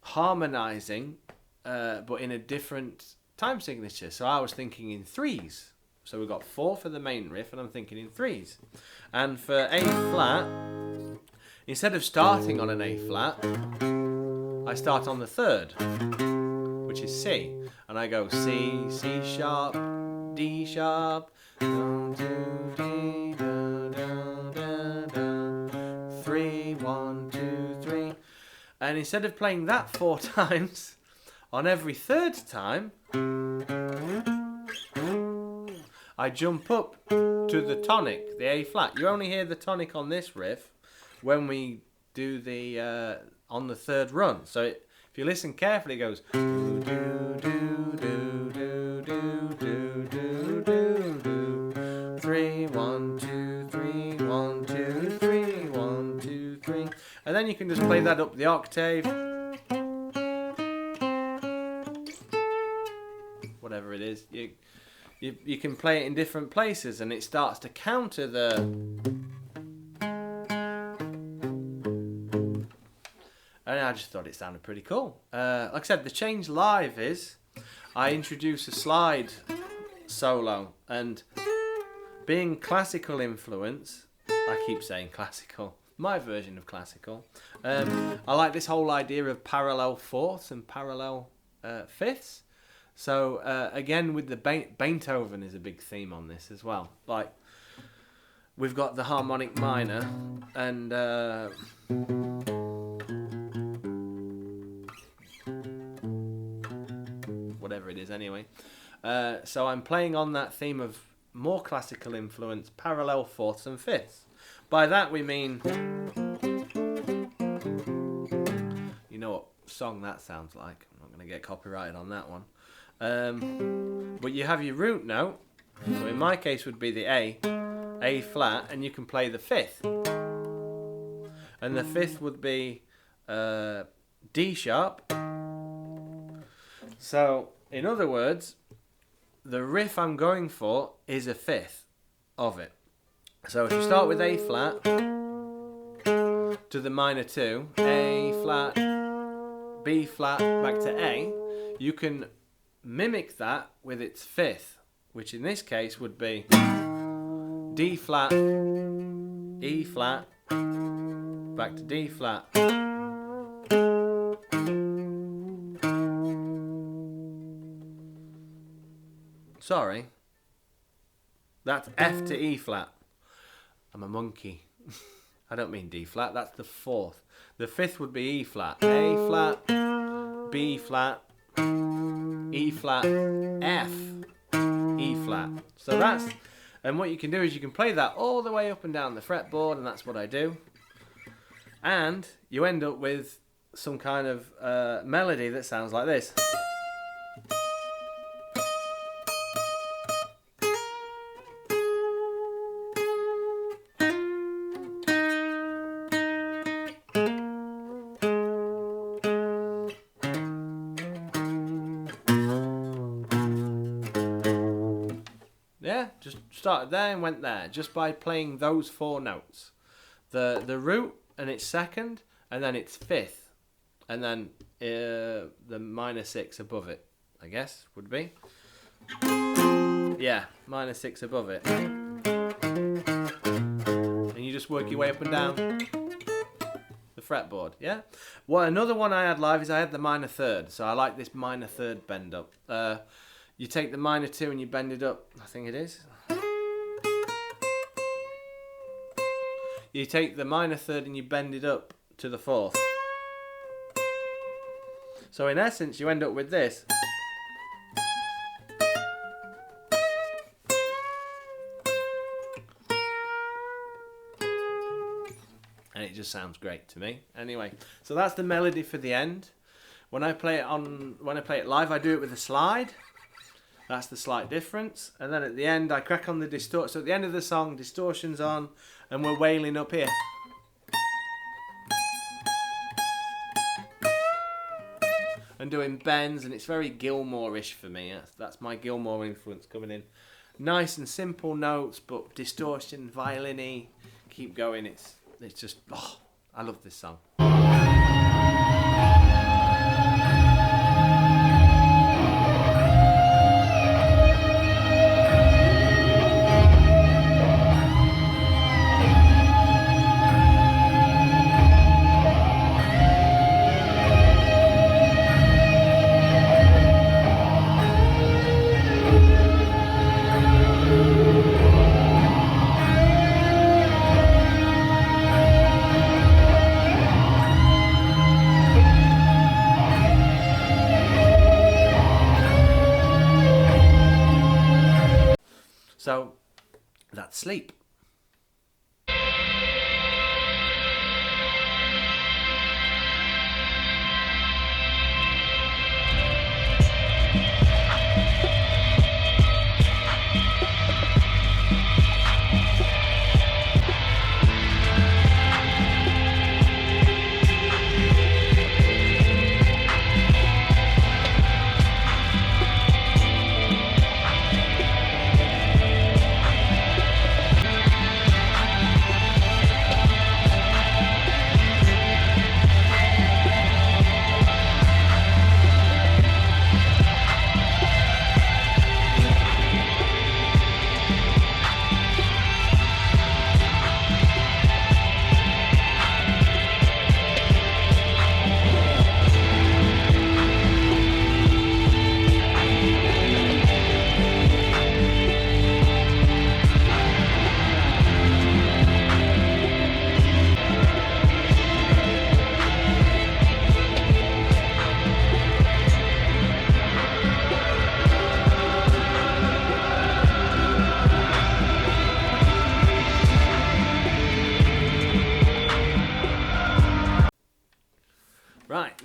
harmonizing, but in a different time signature. So I was thinking in 3s. So we've got 4 for the main riff, and I'm thinking in 3s. And for A flat, instead of starting on an A flat, I start on the 3rd, which is C, and I go C, C sharp, D sharp, 3, 1, 2, 3, and instead of playing that 4 times, on every 3rd time, I jump up to the tonic, the A flat. You only hear the tonic on this riff when we do the on the 3rd run. So if you listen carefully, it goes 3, 1, 2, 3, 1, 2, 3, 1, 2, 3, and then you can just play that up the octave, whatever it is. You can play it in different places, and it starts to counter the. And I just thought it sounded pretty cool. Like I said, the change live is I introduce a slide solo, and being classical influence, I keep saying classical, my version of classical. I like this whole idea of parallel fourths and parallel fifths. So again, with the Beethoven is a big theme on this as well. Like, we've got the harmonic minor and whatever it is anyway. So I'm playing on that theme of more classical influence, parallel fourths and fifths. By that we mean, you know what song that sounds like. I'm not going to get copyrighted on that one. But you have your root note, so in my case would be the A flat, and you can play the fifth. And the fifth would be D sharp. So, in other words, the riff I'm going for is a fifth of it. So if you start with A flat to the minor 2, A flat, B flat, back to A, you can mimic that with its fifth, which in this case would be D flat, E flat, back to D flat. Sorry, that's F to E flat. I'm a monkey. I don't mean D flat, that's the fourth. The fifth would be E flat. A flat, B flat, E flat, F, E flat. So that's, and what you can do is you can play that all the way up and down the fretboard, and that's what I do. And you end up with some kind of melody that sounds like this. Yeah, just started there and went there, just by playing those 4 notes. The root and its second, and then its fifth, and then the minor 6 above it, I guess, would be. Yeah, minor 6 above it. And you just work your way up and down the fretboard, yeah? Well, another one I had live is I had the minor third, so I like this minor third bend up. You take the minor 2 and you bend it up, I think it is. You take the minor third and you bend it up to the fourth. So in essence, you end up with this. And it just sounds great to me. Anyway, so that's the melody for the end. When I play it live, I do it with a slide. That's the slight difference. And then at the end, I crack on the distortion. So at the end of the song, distortion's on, and we're wailing up here. And doing bends, and it's very Gilmore-ish for me. That's my Gilmore influence coming in. Nice and simple notes, but distortion, violin-y. Keep going. It's just, oh, I love this song. So, that's Sleep.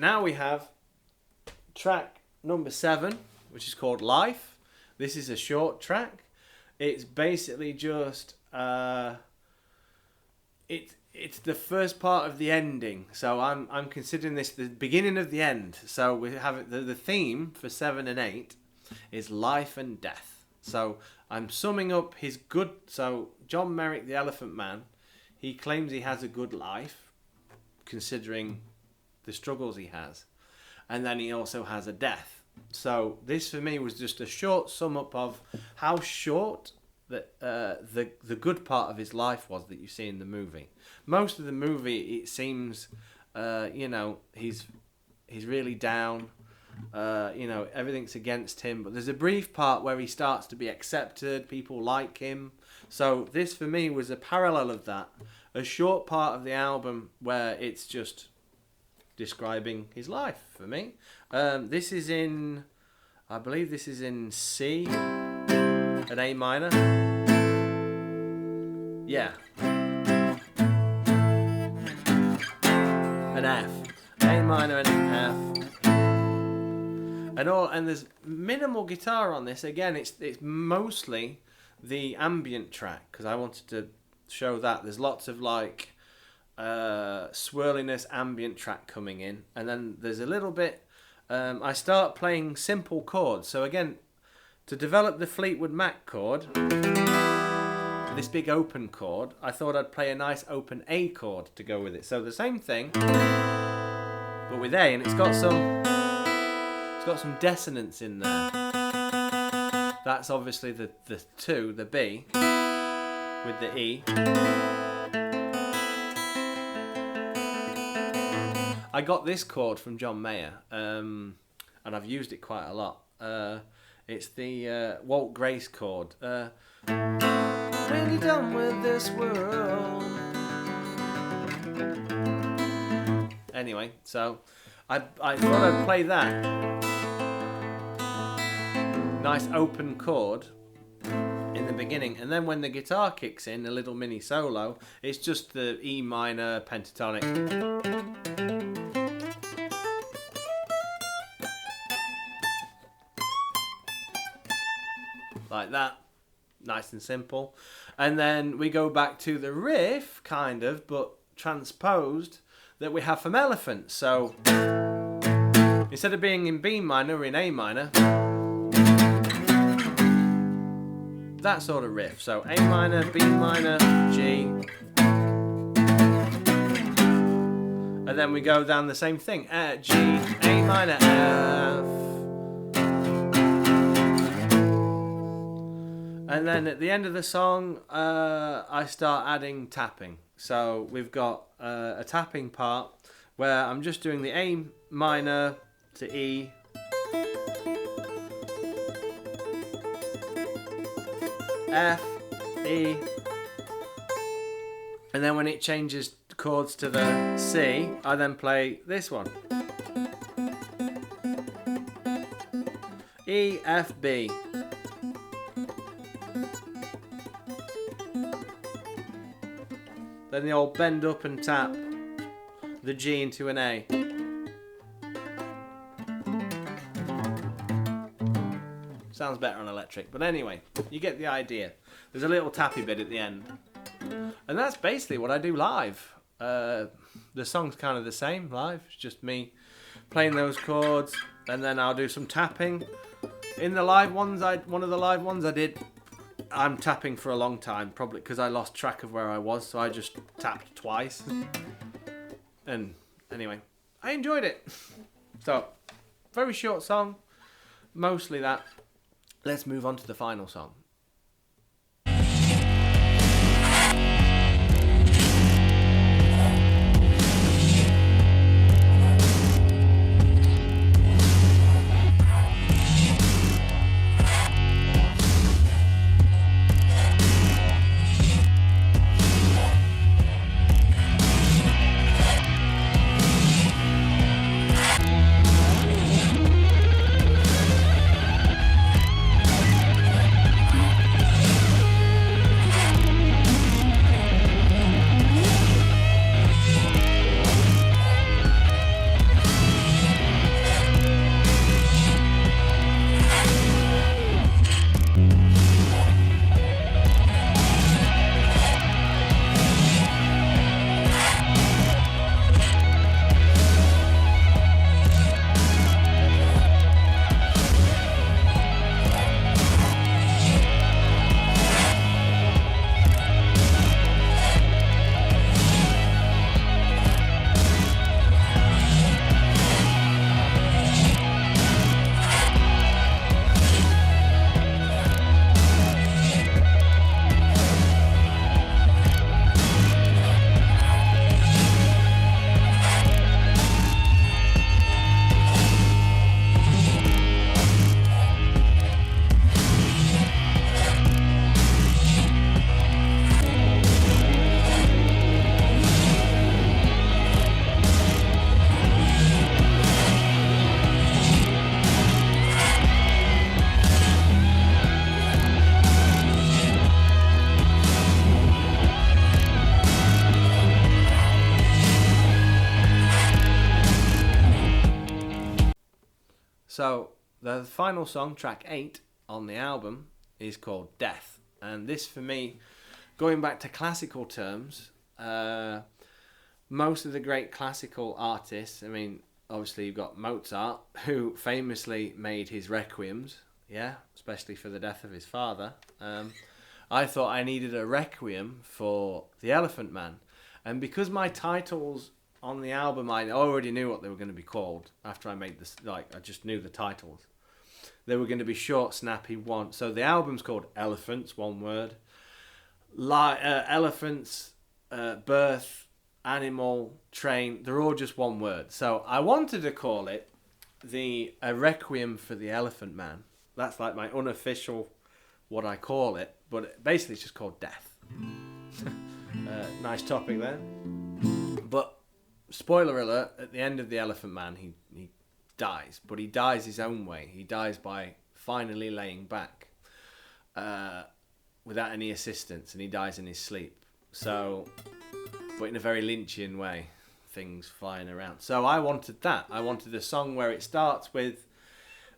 now we have track number 7, which is called Life. This is a short track. It's basically just it's the first part of the ending. So I'm considering this the beginning of the end. So we have the theme for 7 and 8 is life and death. So I'm summing up his good. So John Merrick, the Elephant Man, he claims he has a good life, considering the struggles he has, and then he also has a death. So this for me was just a short sum up of how short the good part of his life was that you see in the movie. Most of the movie, it seems, he's really down. Everything's against him. But there's a brief part where he starts to be accepted. People like him. So this for me was a parallel of that. A short part of the album where it's just describing his life for me. This is in, I believe this is in C, an A minor. Yeah. An F. A minor and an F. And there's minimal guitar on this. Again, it's mostly the ambient track, because I wanted to show that. There's lots of like swirliness ambient track coming in, and then there's a little bit I start playing simple chords. So again, to develop the Fleetwood Mac chord, this big open chord, I thought I'd play a nice open A chord to go with it. So the same thing, but with A, and it's got some dissonance in there. That's obviously the 2, the B, with the E. I got this chord from John Mayer, and I've used it quite a lot. It's the Walt Grace chord. When you're done with this world. Anyway, so I thought I'd play that nice open chord in the beginning, and then when the guitar kicks in, a little mini solo, it's just the E minor pentatonic. Like that, nice and simple. And then we go back to the riff, kind of, but transposed, that we have from Elephant. So instead of being in B minor, we're in A minor. That sort of riff. So A minor, B minor, G. And then we go down the same thing. G, A minor, F. And then at the end of the song, I start adding tapping. So we've got a tapping part where I'm just doing the A minor to E, F, E, and then when it changes chords to the C, I then play this one. E, F, B. Then they all bend up and tap the G into an A. Sounds better on electric, but anyway, you get the idea. There's a little tappy bit at the end. And that's basically what I do live. The song's kind of the same live. It's just me playing those chords, and then I'll do some tapping. In the live ones, one of the live ones I did, I'm tapping for a long time, probably because I lost track of where I was, so I just tapped twice. And anyway, I enjoyed it. So, very short song, mostly that. Let's move on to the final song. So the final song, track 8 on the album, is called Death. And this, for me, going back to classical terms, most of the great classical artists, I mean, obviously you've got Mozart, who famously made his requiems, yeah, especially for the death of his father. I thought I needed a requiem for the Elephant Man. And because my titles on the album, I already knew what they were going to be called after I made this, like, I just knew the titles. They were going to be short, snappy, one. So the album's called Elephants, one word. Elephants, birth, animal, train, they're all just one word. So I wanted to call it a Requiem for the Elephant Man. That's like my unofficial, what I call it. But basically it's just called Death. Nice topic there. But spoiler alert, at the end of the Elephant Man, he dies. But he dies his own way. He dies by finally laying back without any assistance. And he dies in his sleep. So, but in a very Lynchian way. Things flying around. So I wanted that. I wanted a song where it starts with,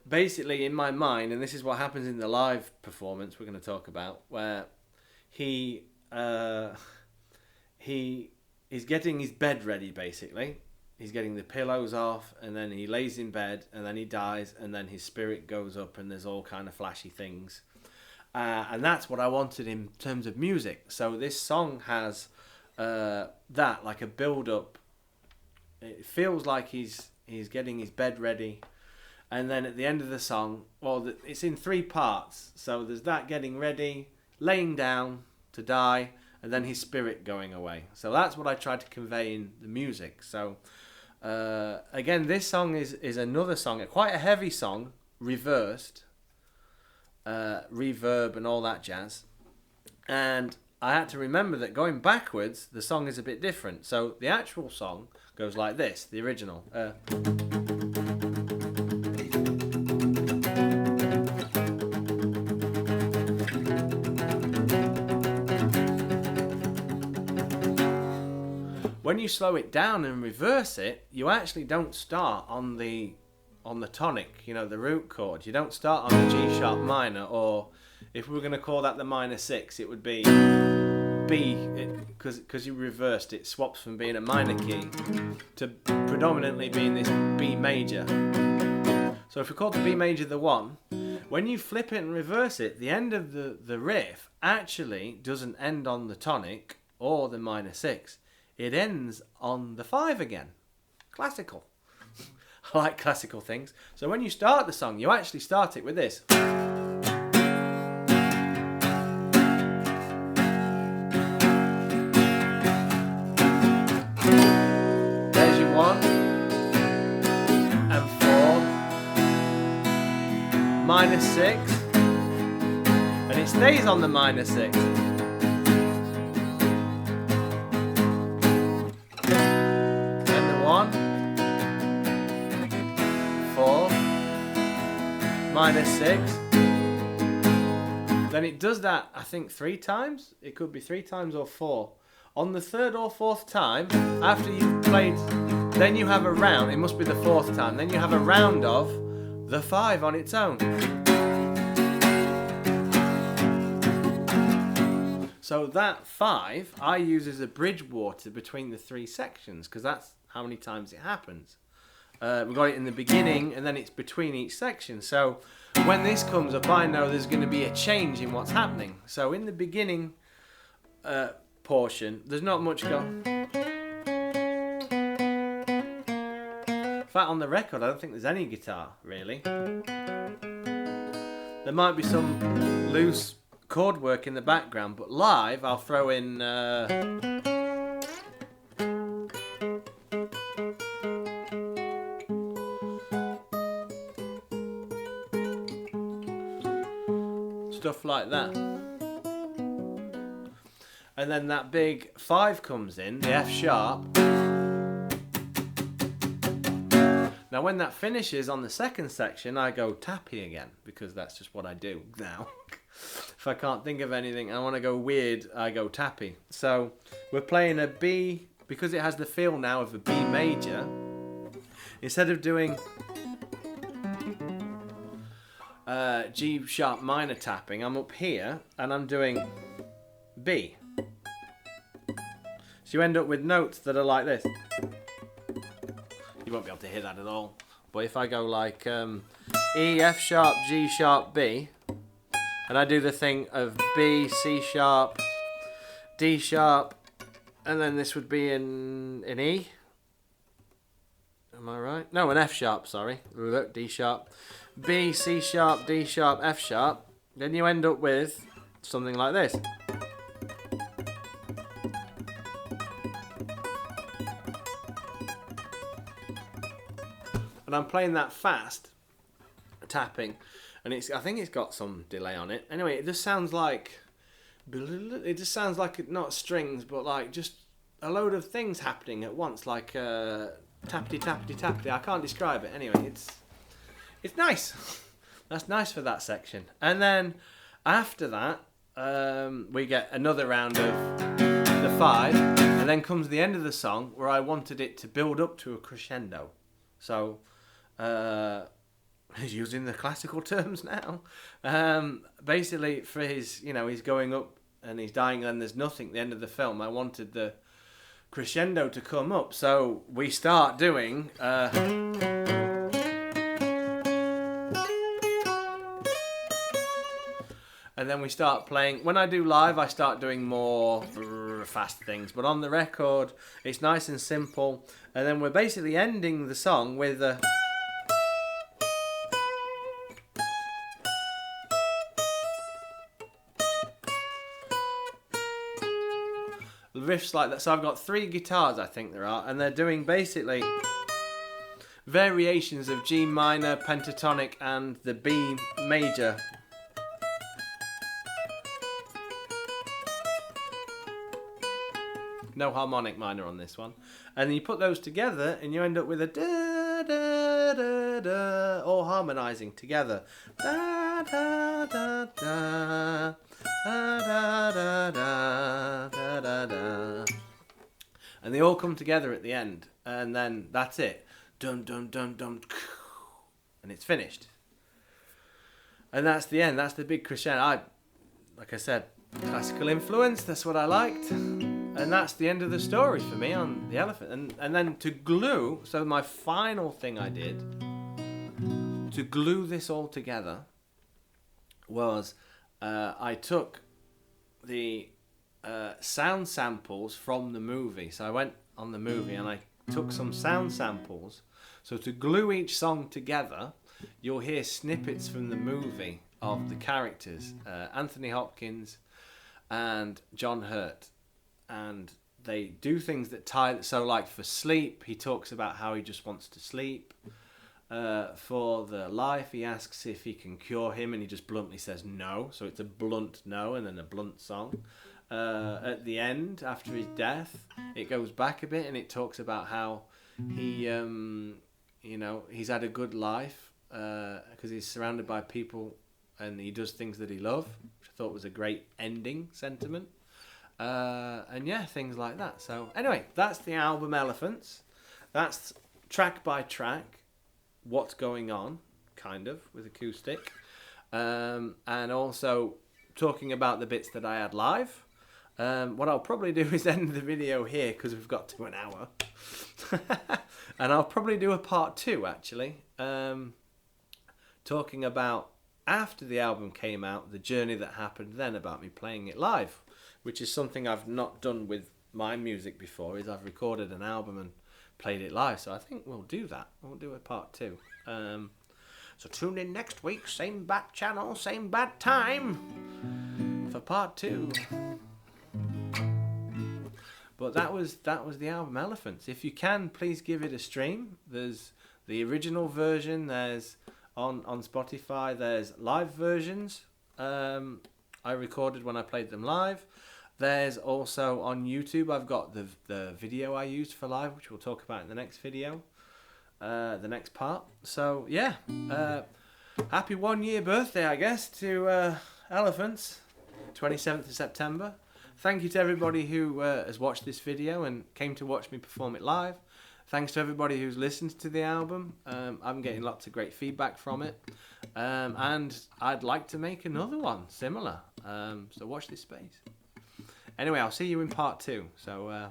basically in my mind, and this is what happens in the live performance we're going to talk about, where he is getting his bed ready, basically. He's getting the pillows off, and then he lays in bed, and then he dies, and then his spirit goes up, and there's all kind of flashy things. And that's what I wanted in terms of music. So this song has that, like a build-up. It feels like he's getting his bed ready. And then at the end of the song, well, it's in 3 parts. So there's that getting ready, laying down to die, and then his spirit going away. So that's what I tried to convey in the music. So again, this song is another song, quite a heavy song, reversed, reverb and all that jazz. And I had to remember that going backwards, the song is a bit different. So the actual song goes like this, the original. When you slow it down and reverse it, you actually don't start on the tonic, you know, the root chord. You don't start on the G sharp minor, or if we were going to call that the minor 6, it would be B, because you reversed it, swaps from being a minor key to predominantly being this B major. So if we call the B major the 1, when you flip it and reverse it, the end of the riff actually doesn't end on the tonic or the minor 6. It ends on the 5 again. Classical. I like classical things. So when you start the song, you actually start it with this. There's your 1 and 4, minor 6, and it stays on the minor 6. Minor 6. Then it does that, I think, 3 times. It could be 3 times or 4. On the 3rd or 4th time, after you've played, then you have a round. It must be the 4th time. Then you have a round of the 5 on its own. So that 5 I use as a bridge water between the 3 sections, because that's how many times it happens. We've got it in the beginning, and then it's between each section. So when this comes up, I know there's going to be a change in what's happening. So in the beginning portion, there's not much going. In fact, on the record, I don't think there's any guitar, really. There might be some loose chord work in the background, but live, I'll throw in... stuff like that. And then that big 5 comes in, the F sharp. Now when that finishes on the 2nd section, I go tappy again, because that's just what I do now. If I can't think of anything, I want to go weird, I go tappy. So we're playing a B, because it has the feel now of a B major. Instead of doing... G sharp minor tapping, I'm up here and I'm doing B. So you end up with notes that are like this. You won't be able to hear that at all. But if I go like E, F sharp, G sharp, B, and I do the thing of B, C sharp, D sharp, and then this would be in E. Am I right? No, an F sharp, sorry. D sharp. B, C sharp, D sharp, F sharp. Then you end up with something like this. And I'm playing that fast, tapping, and I think it's got some delay on it. Anyway, it just sounds like not strings, but like just a load of things happening at once, like tappity tappity tappity. I can't describe it. Anyway, it's nice. That's nice for that section. And then after that, we get another round of the 5, and then comes the end of the song where I wanted it to build up to a crescendo. So. Using the classical terms now. Basically, for his, he's going up and he's dying, and there's nothing at the end of the film. I wanted the crescendo to come up, so we start doing. And then we start playing. When I do live, I start doing more fast things, but on the record, it's nice and simple. And then we're basically ending the song with a. Riffs like that. So I've got 3 guitars, I think there are, and they're doing basically variations of G minor, pentatonic, and the B major. No harmonic minor on this one. And then you put those together and you end up with a da da da da, all harmonizing together. Da da da da. Da, da, da, da, da, da, da. And they all come together at the end, and then that's it. Dun dun dun dun, and it's finished. And that's the end. That's the big crescendo. Like I said, classical influence. That's what I liked, and that's the end of the story for me on the elephant. And then to glue. So my final thing I did to glue this all together was. I took the sound samples from the movie. So I went on the movie and I took some sound samples. So to glue each song together, you'll hear snippets from the movie of the characters, Anthony Hopkins and John Hurt. And they do things that tie. So like for sleep, he talks about how he just wants to sleep. For the life, he asks if he can cure him, and he just bluntly says no. So it's a blunt no, and then a blunt song. At the end, after his death, it goes back a bit, and it talks about how he, he's had a good life because he's surrounded by people, and he does things that he loves, which I thought was a great ending sentiment. And yeah, things like that. So anyway, that's the album Elephants. That's track by track. What's going on, kind of, with acoustic, and also talking about the bits that I had live. What I'll probably do is end the video here because we've got to an hour, and I'll probably do a part 2 actually, talking about after the album came out, the journey that happened then about me playing it live, which is something I've not done with my music before. Is I've recorded an album and played it live, so I think we'll do that. We'll do a part 2. So tune in next week, same bat channel, same bat time for part 2. But that was the album Elephants. If you can, please give it a stream. There's the original version. There's on Spotify. There's live versions. I recorded when I played them live. There's also on YouTube, I've got the video I used for live, which we'll talk about in the next video, the next part. So yeah, happy 1-year birthday, I guess, to Elephants, 27th of September. Thank you to everybody who has watched this video and came to watch me perform it live. Thanks to everybody who's listened to the album. I'm getting lots of great feedback from it. And I'd like to make another one similar. So watch this space. Anyway, I'll see you in part 2. So,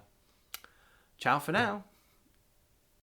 ciao for now.